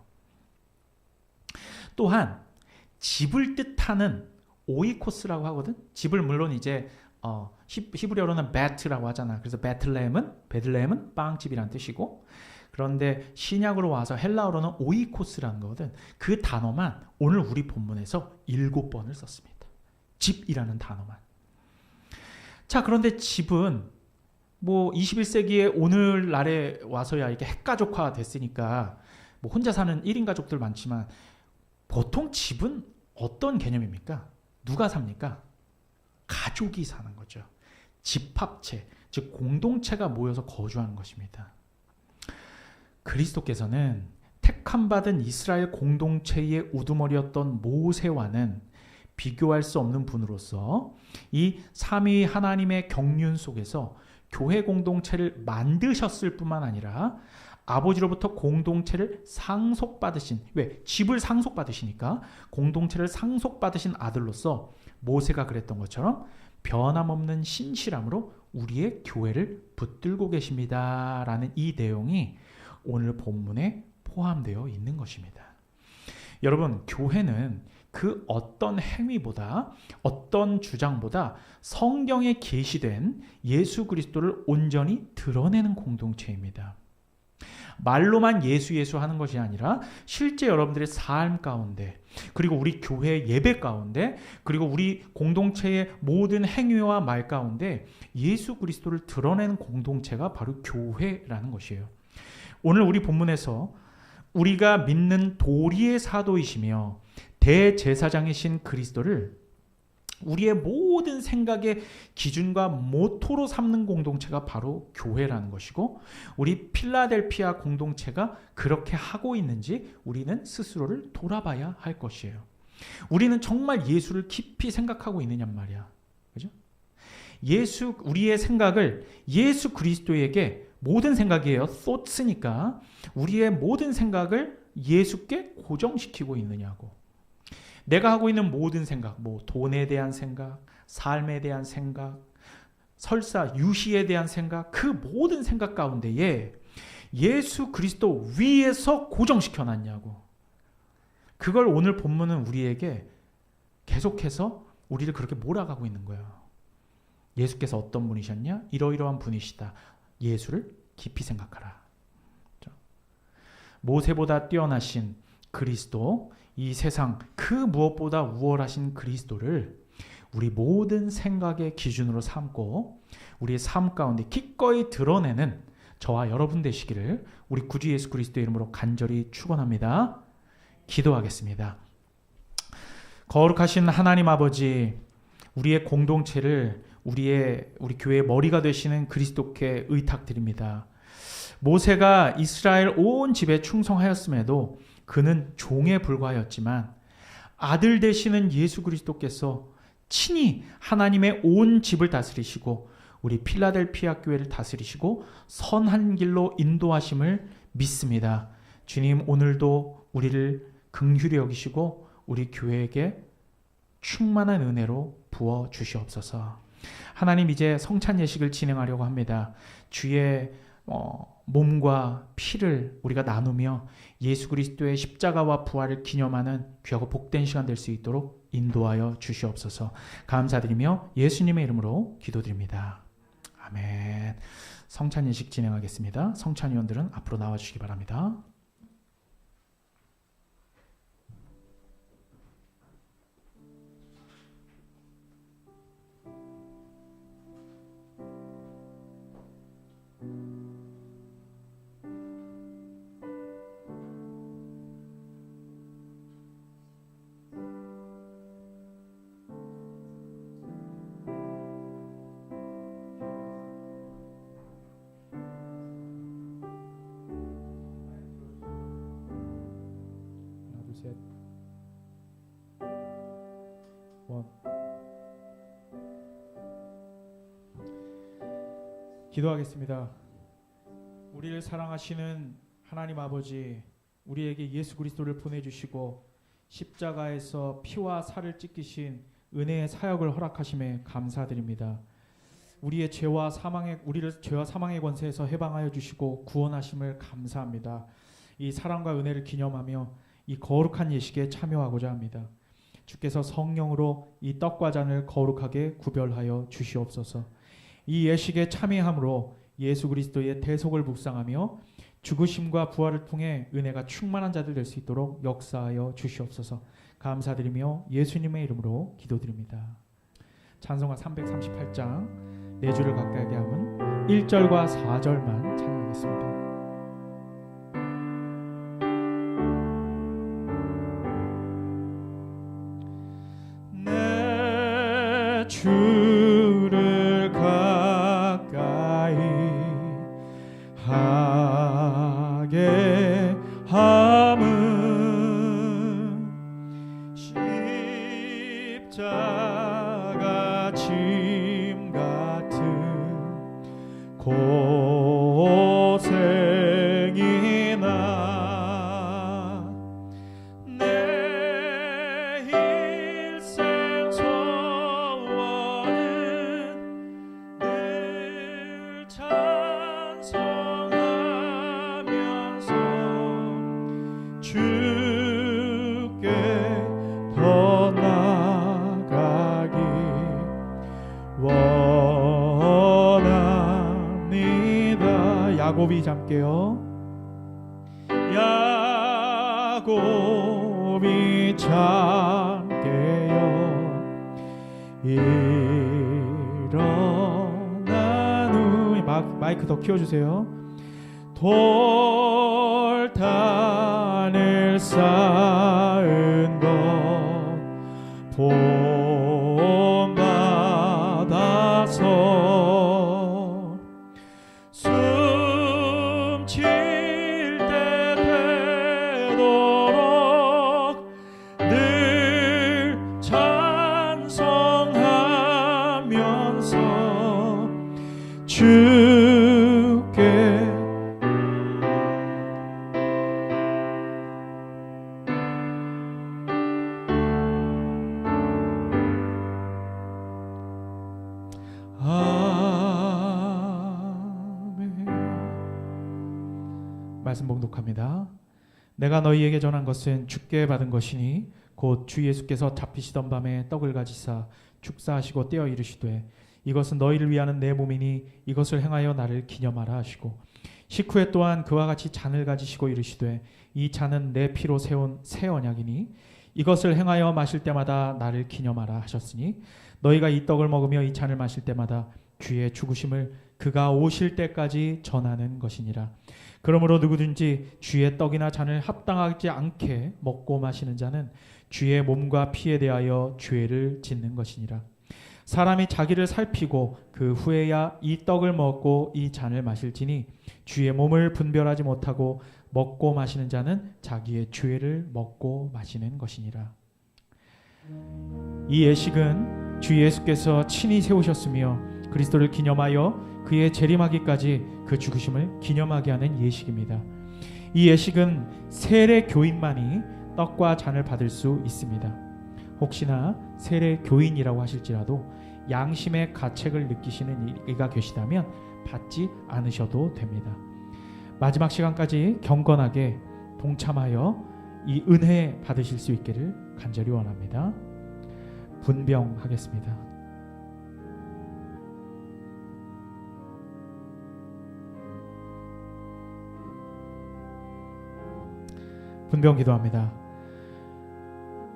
또한 집을 뜻하는 오이코스라고 하거든. 집을 물론 이제 히브리어로는 베트라고 하잖아. 그래서 베들레헴은 빵집이란 뜻이고, 그런데 신약으로 와서 헬라어로는 오이코스라는 거거든. 그 단어만 오늘 우리 본문에서 7번을 썼습니다. 집이라는 단어만. 자, 그런데 집은 뭐 21세기에 오늘날에 와서야 이게 핵가족화 됐으니까 뭐 혼자 사는 1인 가족들 많지만, 보통 집은 어떤 개념입니까? 누가 삽니까? 가족이 사는 거죠. 집합체, 즉 공동체가 모여서 거주하는 것입니다. 그리스도께서는 택함받은 이스라엘 공동체의 우두머리였던 모세와는 비교할 수 없는 분으로서 이 삼위 하나님의 경륜 속에서 교회 공동체를 만드셨을 뿐만 아니라 아버지로부터 공동체를 상속받으신, 왜? 집을 상속받으시니까 공동체를 상속받으신 아들로서 모세가 그랬던 것처럼 변함없는 신실함으로 우리의 교회를 붙들고 계십니다 라는 이 내용이 오늘 본문에 포함되어 있는 것입니다. 여러분, 교회는 그 어떤 행위보다, 어떤 주장보다 성경에 계시된 예수 그리스도를 온전히 드러내는 공동체입니다. 말로만 예수 하는 것이 아니라 실제 여러분들의 삶 가운데, 그리고 우리 교회 예배 가운데, 그리고 우리 공동체의 모든 행위와 말 가운데 예수 그리스도를 드러내는 공동체가 바로 교회라는 것이에요. 오늘 우리 본문에서 우리가 믿는 도리의 사도이시며 대제사장이신 그리스도를 우리의 모든 생각의 기준과 모토로 삼는 공동체가 바로 교회라는 것이고, 우리 필라델피아 공동체가 그렇게 하고 있는지 우리는 스스로를 돌아봐야 할 것이에요. 우리는 정말 예수를 깊이 생각하고 있느냔 말이야. 그죠? 우리의 생각을 예수 그리스도에게, 모든 생각이에요. thoughts니까 우리의 모든 생각을 예수께 고정시키고 있느냐고. 내가 하고 있는 모든 생각, 뭐 돈에 대한 생각, 삶에 대한 생각, 설사 유시에 대한 생각, 그 모든 생각 가운데에 예수 그리스도 위에서 고정시켜 놨냐고. 그걸 오늘 본문은 우리에게 계속해서 우리를 그렇게 몰아가고 있는 거예요. 예수께서 어떤 분이셨냐? 이러이러한 분이시다. 예수를 깊이 생각하라. 모세보다 뛰어나신 그리스도, 이 세상 그 무엇보다 우월하신 그리스도를 우리 모든 생각의 기준으로 삼고 우리의 삶 가운데 기꺼이 드러내는 저와 여러분 되시기를 우리 구주 예수 그리스도의 이름으로 간절히 축원합니다. 기도하겠습니다. 거룩하신 하나님 아버지, 우리의 공동체를 우리 교회의 머리가 되시는 그리스도께 의탁드립니다. 모세가 이스라엘 온 집에 충성하였음에도 그는 종에 불과하였지만 아들 되시는 예수 그리스도께서 친히 하나님의 온 집을 다스리시고 우리 필라델피아 교회를 다스리시고 선한 길로 인도하심을 믿습니다. 주님, 오늘도 우리를 긍휼히 여기시고 우리 교회에게 충만한 은혜로 부어 주시옵소서. 하나님, 이제 성찬 예식을 진행하려고 합니다. 주의 몸과 피를 우리가 나누며 예수 그리스도의 십자가와 부활을 기념하는 귀하고 복된 시간 될 수 있도록 인도하여 주시옵소서. 감사드리며 예수님의 이름으로 기도드립니다. 아멘. 성찬 예식 진행하겠습니다. 성찬위원들은 앞으로 나와주시기 바랍니다. 셋, 원. 기도하겠습니다. 우리를 사랑하시는 하나님 아버지, 우리에게 예수 그리스도를 보내주시고 십자가에서 피와 살을 찢기신 은혜의 사역을 허락하심에 감사드립니다. 우리를 죄와 사망의 권세에서 해방하여 주시고 구원하심을 감사합니다. 이 사랑과 은혜를 기념하며 이 거룩한 예식에 참여하고자 합니다. 주께서 성령으로 이 떡과 잔을 거룩하게 구별하여 주시옵소서. 이 예식에 참여함으로 예수 그리스도의 대속을 묵상하며 죽으심과 부활을 통해 은혜가 충만한 자들 될 수 있도록 역사하여 주시옵소서. 감사드리며 예수님의 이름으로 기도드립니다. 찬송가 338장 네 줄을 가까이 하면 1절과 4절만 찬양하겠습니다. 주를 가까이 하게 함은 십자가 짐 같은 고생이나 내 일생 소원은 늘 찬송하면서 주께 더 나아가기 원합니다. 야곱이 잠게요. 야곱이 잠게요. 일어나누니 마이크 더 키워주세요. 돌단을 쌓은 것 본받아서 숨질 때 되도록 늘 찬송하면서 주께 말씀 봉독합니다. 내가 너희에게 전한 것은 주께 받은 것이니 곧 주 예수께서 잡히시던 밤에 떡을 가지사 축사하시고 떼어 이르시되 이것은 너희를 위하는 내 몸이니 이것을 행하여 나를 기념하라 하시고 식후에 또한 그와 같이 잔을 가지시고 이르시되 이 잔은 내 피로 세운 새 언약이니 이것을 행하여 마실 때마다 나를 기념하라 하셨으니 너희가 이 떡을 먹으며 이 잔을 마실 때마다 주의 죽으심을 그가 오실 때까지 전하는 것이니라. 그러므로 누구든지 주의 떡이나 잔을 합당하지 않게 먹고 마시는 자는 주의 몸과 피에 대하여 죄를 짓는 것이니라. 사람이 자기를 살피고 그 후에야 이 떡을 먹고 이 잔을 마실지니 주의 몸을 분별하지 못하고 먹고 마시는 자는 자기의 죄를 먹고 마시는 것이니라. 이 예식은 주 예수께서 친히 세우셨으며 그리스도를 기념하여 그의 재림하기까지 그 죽으심을 기념하게 하는 예식입니다. 이 예식은 세례 교인만이 떡과 잔을 받을 수 있습니다. 혹시나 세례 교인이라고 하실지라도 양심의 가책을 느끼시는 이가 계시다면 받지 않으셔도 됩니다. 마지막 시간까지 경건하게 동참하여 이 은혜 받으실 수 있기를 간절히 원합니다. 분병하겠습니다. 분병 기도합니다.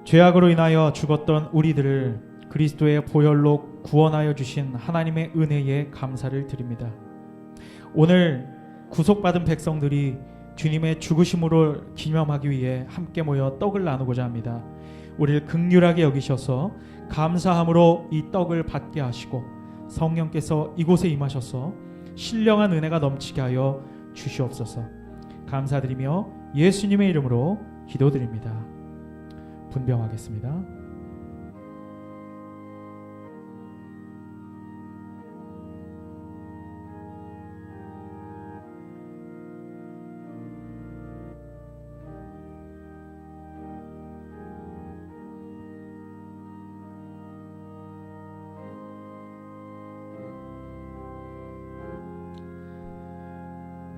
죄악으로 인하여 죽었던 우리들을 그리스도의 보혈로 구원하여 주신 하나님의 은혜에 감사를 드립니다. 오늘 구속받은 백성들이 주님의 죽으심으로 기념하기 위해 함께 모여 떡을 나누고자 합니다. 우리를 긍휼하게 여기셔서 감사함으로 이 떡을 받게 하시고 성령께서 이곳에 임하셔서 신령한 은혜가 넘치게 하여 주시옵소서. 감사드리며 예수님의 이름으로 기도드립니다. 분병하겠습니다.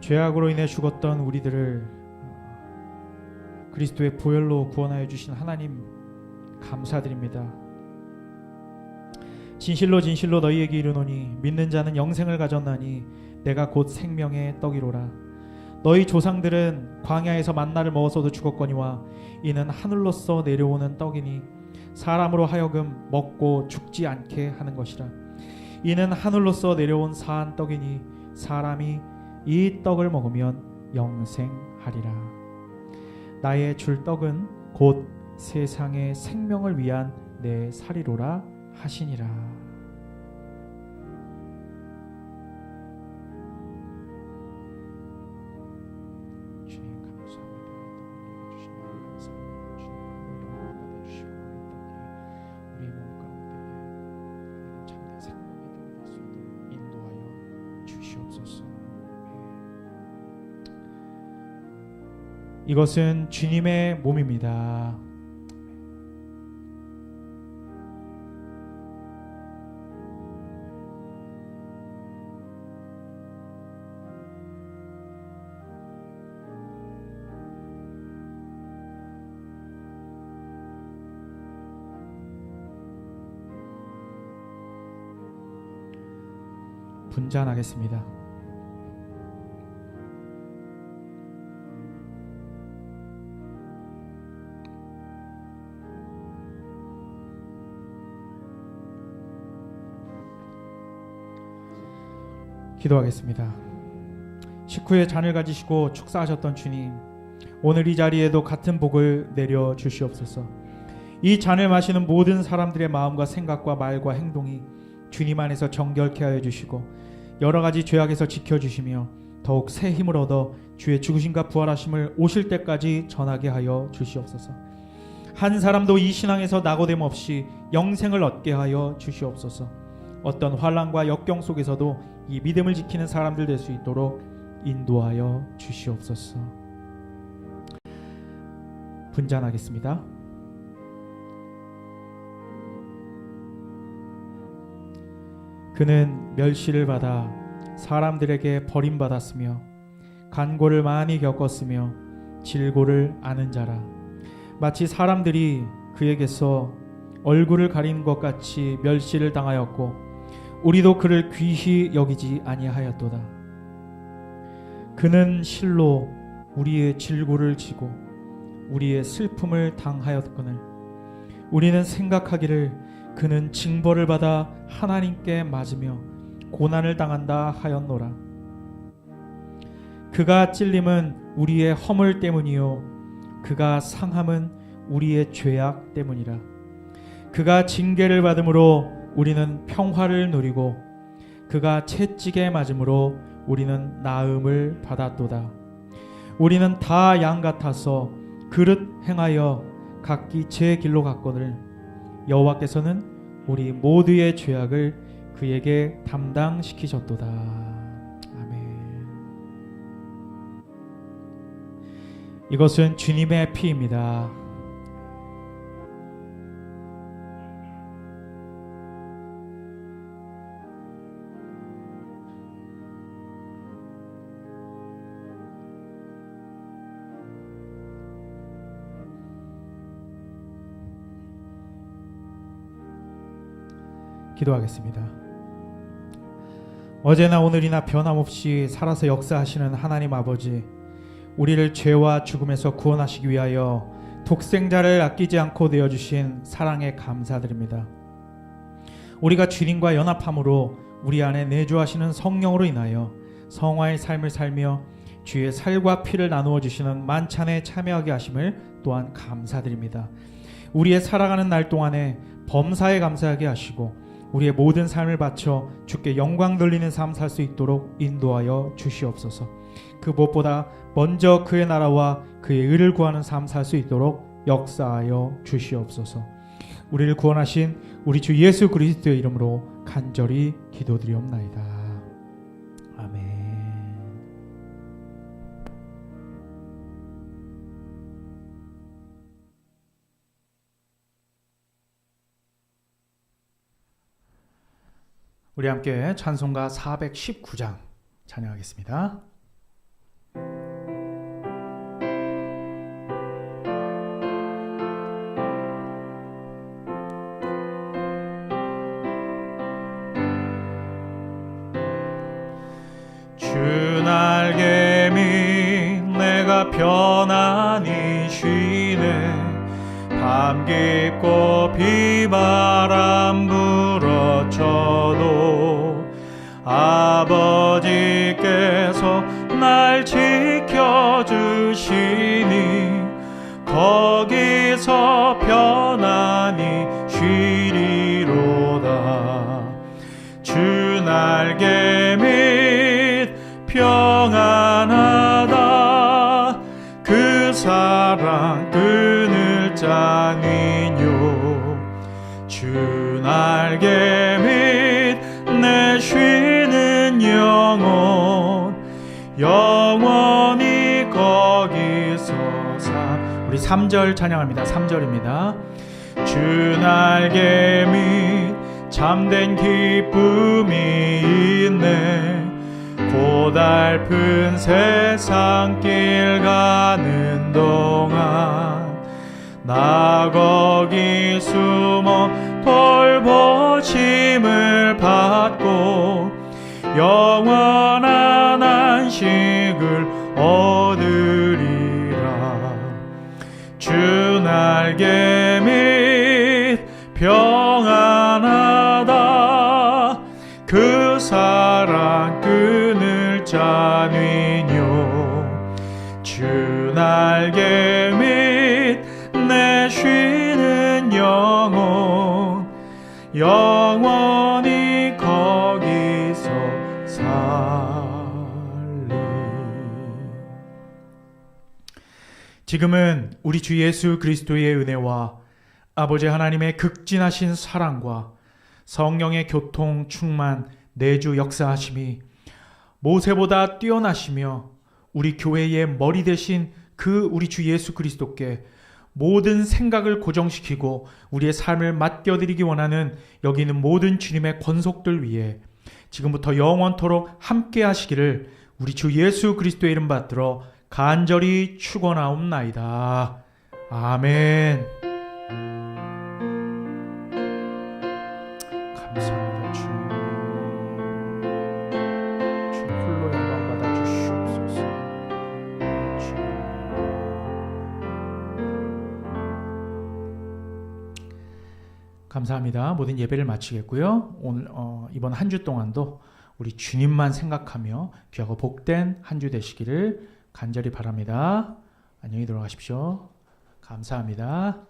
죄악으로 인해 죽었던 우리들을 그리스도의 보혈로 구원하여 주신 하나님 감사드립니다. 진실로 진실로 너희에게 이르노니 믿는 자는 영생을 가졌나니 내가 곧 생명의 떡이로라. 너희 조상들은 광야에서 만나를 먹어서도 죽었거니와 이는 하늘로서 내려오는 떡이니 사람으로 하여금 먹고 죽지 않게 하는 것이라. 이는 하늘로서 내려온 사한 떡이니 사람이 이 떡을 먹으면 영생하리라. 나의 줄 떡은 곧 세상의 생명을 위한 내 살이로라 하시니라. 주님 감사합니다. 주시면 감사합니다. 주님 받아주시고 우리 몸 가운데 참된 생명의 떡이 될 수 있도록 인도하여 주시옵소서. 이것은 주님의 몸입니다. 분잔하겠습니다. 기도하겠습니다. 식후에 잔을 가지시고 축사하셨던 주님, 오늘 이 자리에도 같은 복을 내려 주시옵소서. 이 잔을 마시는 모든 사람들의 마음과 생각과 말과 행동이 주님 안에서 정결케 하여 주시고 여러 가지 죄악에서 지켜주시며 더욱 새 힘을 얻어 주의 죽으심과 부활하심을 오실 때까지 전하게 하여 주시옵소서. 한 사람도 이 신앙에서 낙오됨 없이 영생을 얻게 하여 주시옵소서. 어떤 환난과 역경 속에서도 이 믿음을 지키는 사람들 될 수 있도록 인도하여 주시옵소서. 분잔하겠습니다. 그는 멸시를 받아 사람들에게 버림받았으며 간고를 많이 겪었으며 질고를 아는 자라. 마치 사람들이 그에게서 얼굴을 가리는 것 같이 멸시를 당하였고 우리도 그를 귀히 여기지 아니하였도다. 그는 실로 우리의 질고를 지고 우리의 슬픔을 당하였거늘 우리는 생각하기를 그는 징벌을 받아 하나님께 맞으며 고난을 당한다 하였노라. 그가 찔림은 우리의 허물 때문이요 그가 상함은 우리의 죄악 때문이라. 그가 징계를 받음으로 우리는 평화를 누리고 그가 채찍에 맞음으로 우리는 나음을 받았도다. 우리는 다 양 같아서 그릇 행하여 각기 제 길로 갔거늘 여호와께서는 우리 모두의 죄악을 그에게 담당시키셨도다. 아멘. 이것은 주님의 피입니다. 기도하겠습니다. 어제나 오늘이나 변함없이 살아서 역사하시는 하나님 아버지, 우리를 죄와 죽음에서 구원하시기 위하여 독생자를 아끼지 않고 내어주신 사랑에 감사드립니다. 우리가 주님과 연합함으로 우리 안에 내주하시는 성령으로 인하여 성화의 삶을 살며 주의 살과 피를 나누어 주시는 만찬에 참여하게 하심을 또한 감사드립니다. 우리의 살아가는 날 동안에 범사에 감사하게 하시고 우리의 모든 삶을 바쳐 주께 영광 돌리는 삶 살 수 있도록 인도하여 주시옵소서. 그 무엇보다 먼저 그의 나라와 그의 의를 구하는 삶 살 수 있도록 역사하여 주시옵소서. 우리를 구원하신 우리 주 예수 그리스도의 이름으로 간절히 기도드리옵나이다. 아멘. 우리 함께 찬송가 419장 찬양하겠습니다. 주 날개미 내가 편안히 쉬네. 밤 깊고 비바람 불어쳐도 아버지께서 날 지켜주시니 거기서 편안히 쉬리로다. 주 날개 밑 평안하다. 그 사랑 그늘 짜니뇨. 주 날개 밑 내 쉬는 영혼 영원히 거기서 우리 3절 찬양합니다. 3절입니다. 주 날개 밑 참된 기쁨이 있네. 고달픈 세상길 가는 동안 나 거기 숨어 돌보심을 받고 영원한 안식을 얻으리라. 주 날개 밑 평안하다. 그 사랑 그늘 짜니뇨. 주 날개 밑 내 쉬는 영혼 영원히 거기서 살리. 지금은 우리 주 예수 그리스도의 은혜와 아버지 하나님의 극진하신 사랑과 성령의 교통 충만 내주 역사하심이 모세보다 뛰어나시며 우리 교회의 머리 대신 그 우리 주 예수 그리스도께 모든 생각을 고정시키고 우리의 삶을 맡겨드리기 원하는 여기 있는 모든 주님의 권속들 위해 지금부터 영원토록 함께 하시기를 우리 주 예수 그리스도의 이름 받들어 간절히 축원하옵나이다. 아멘. 감사합니다. 주님 홀로 영광 받아 주시옵소서. 감사합니다. 모든 예배를 마치겠고요. 오늘 이번 한 주 동안도 우리 주님만 생각하며 귀하고 복된 한 주 되시기를 간절히 바랍니다. 안녕히 돌아가십시오. 감사합니다.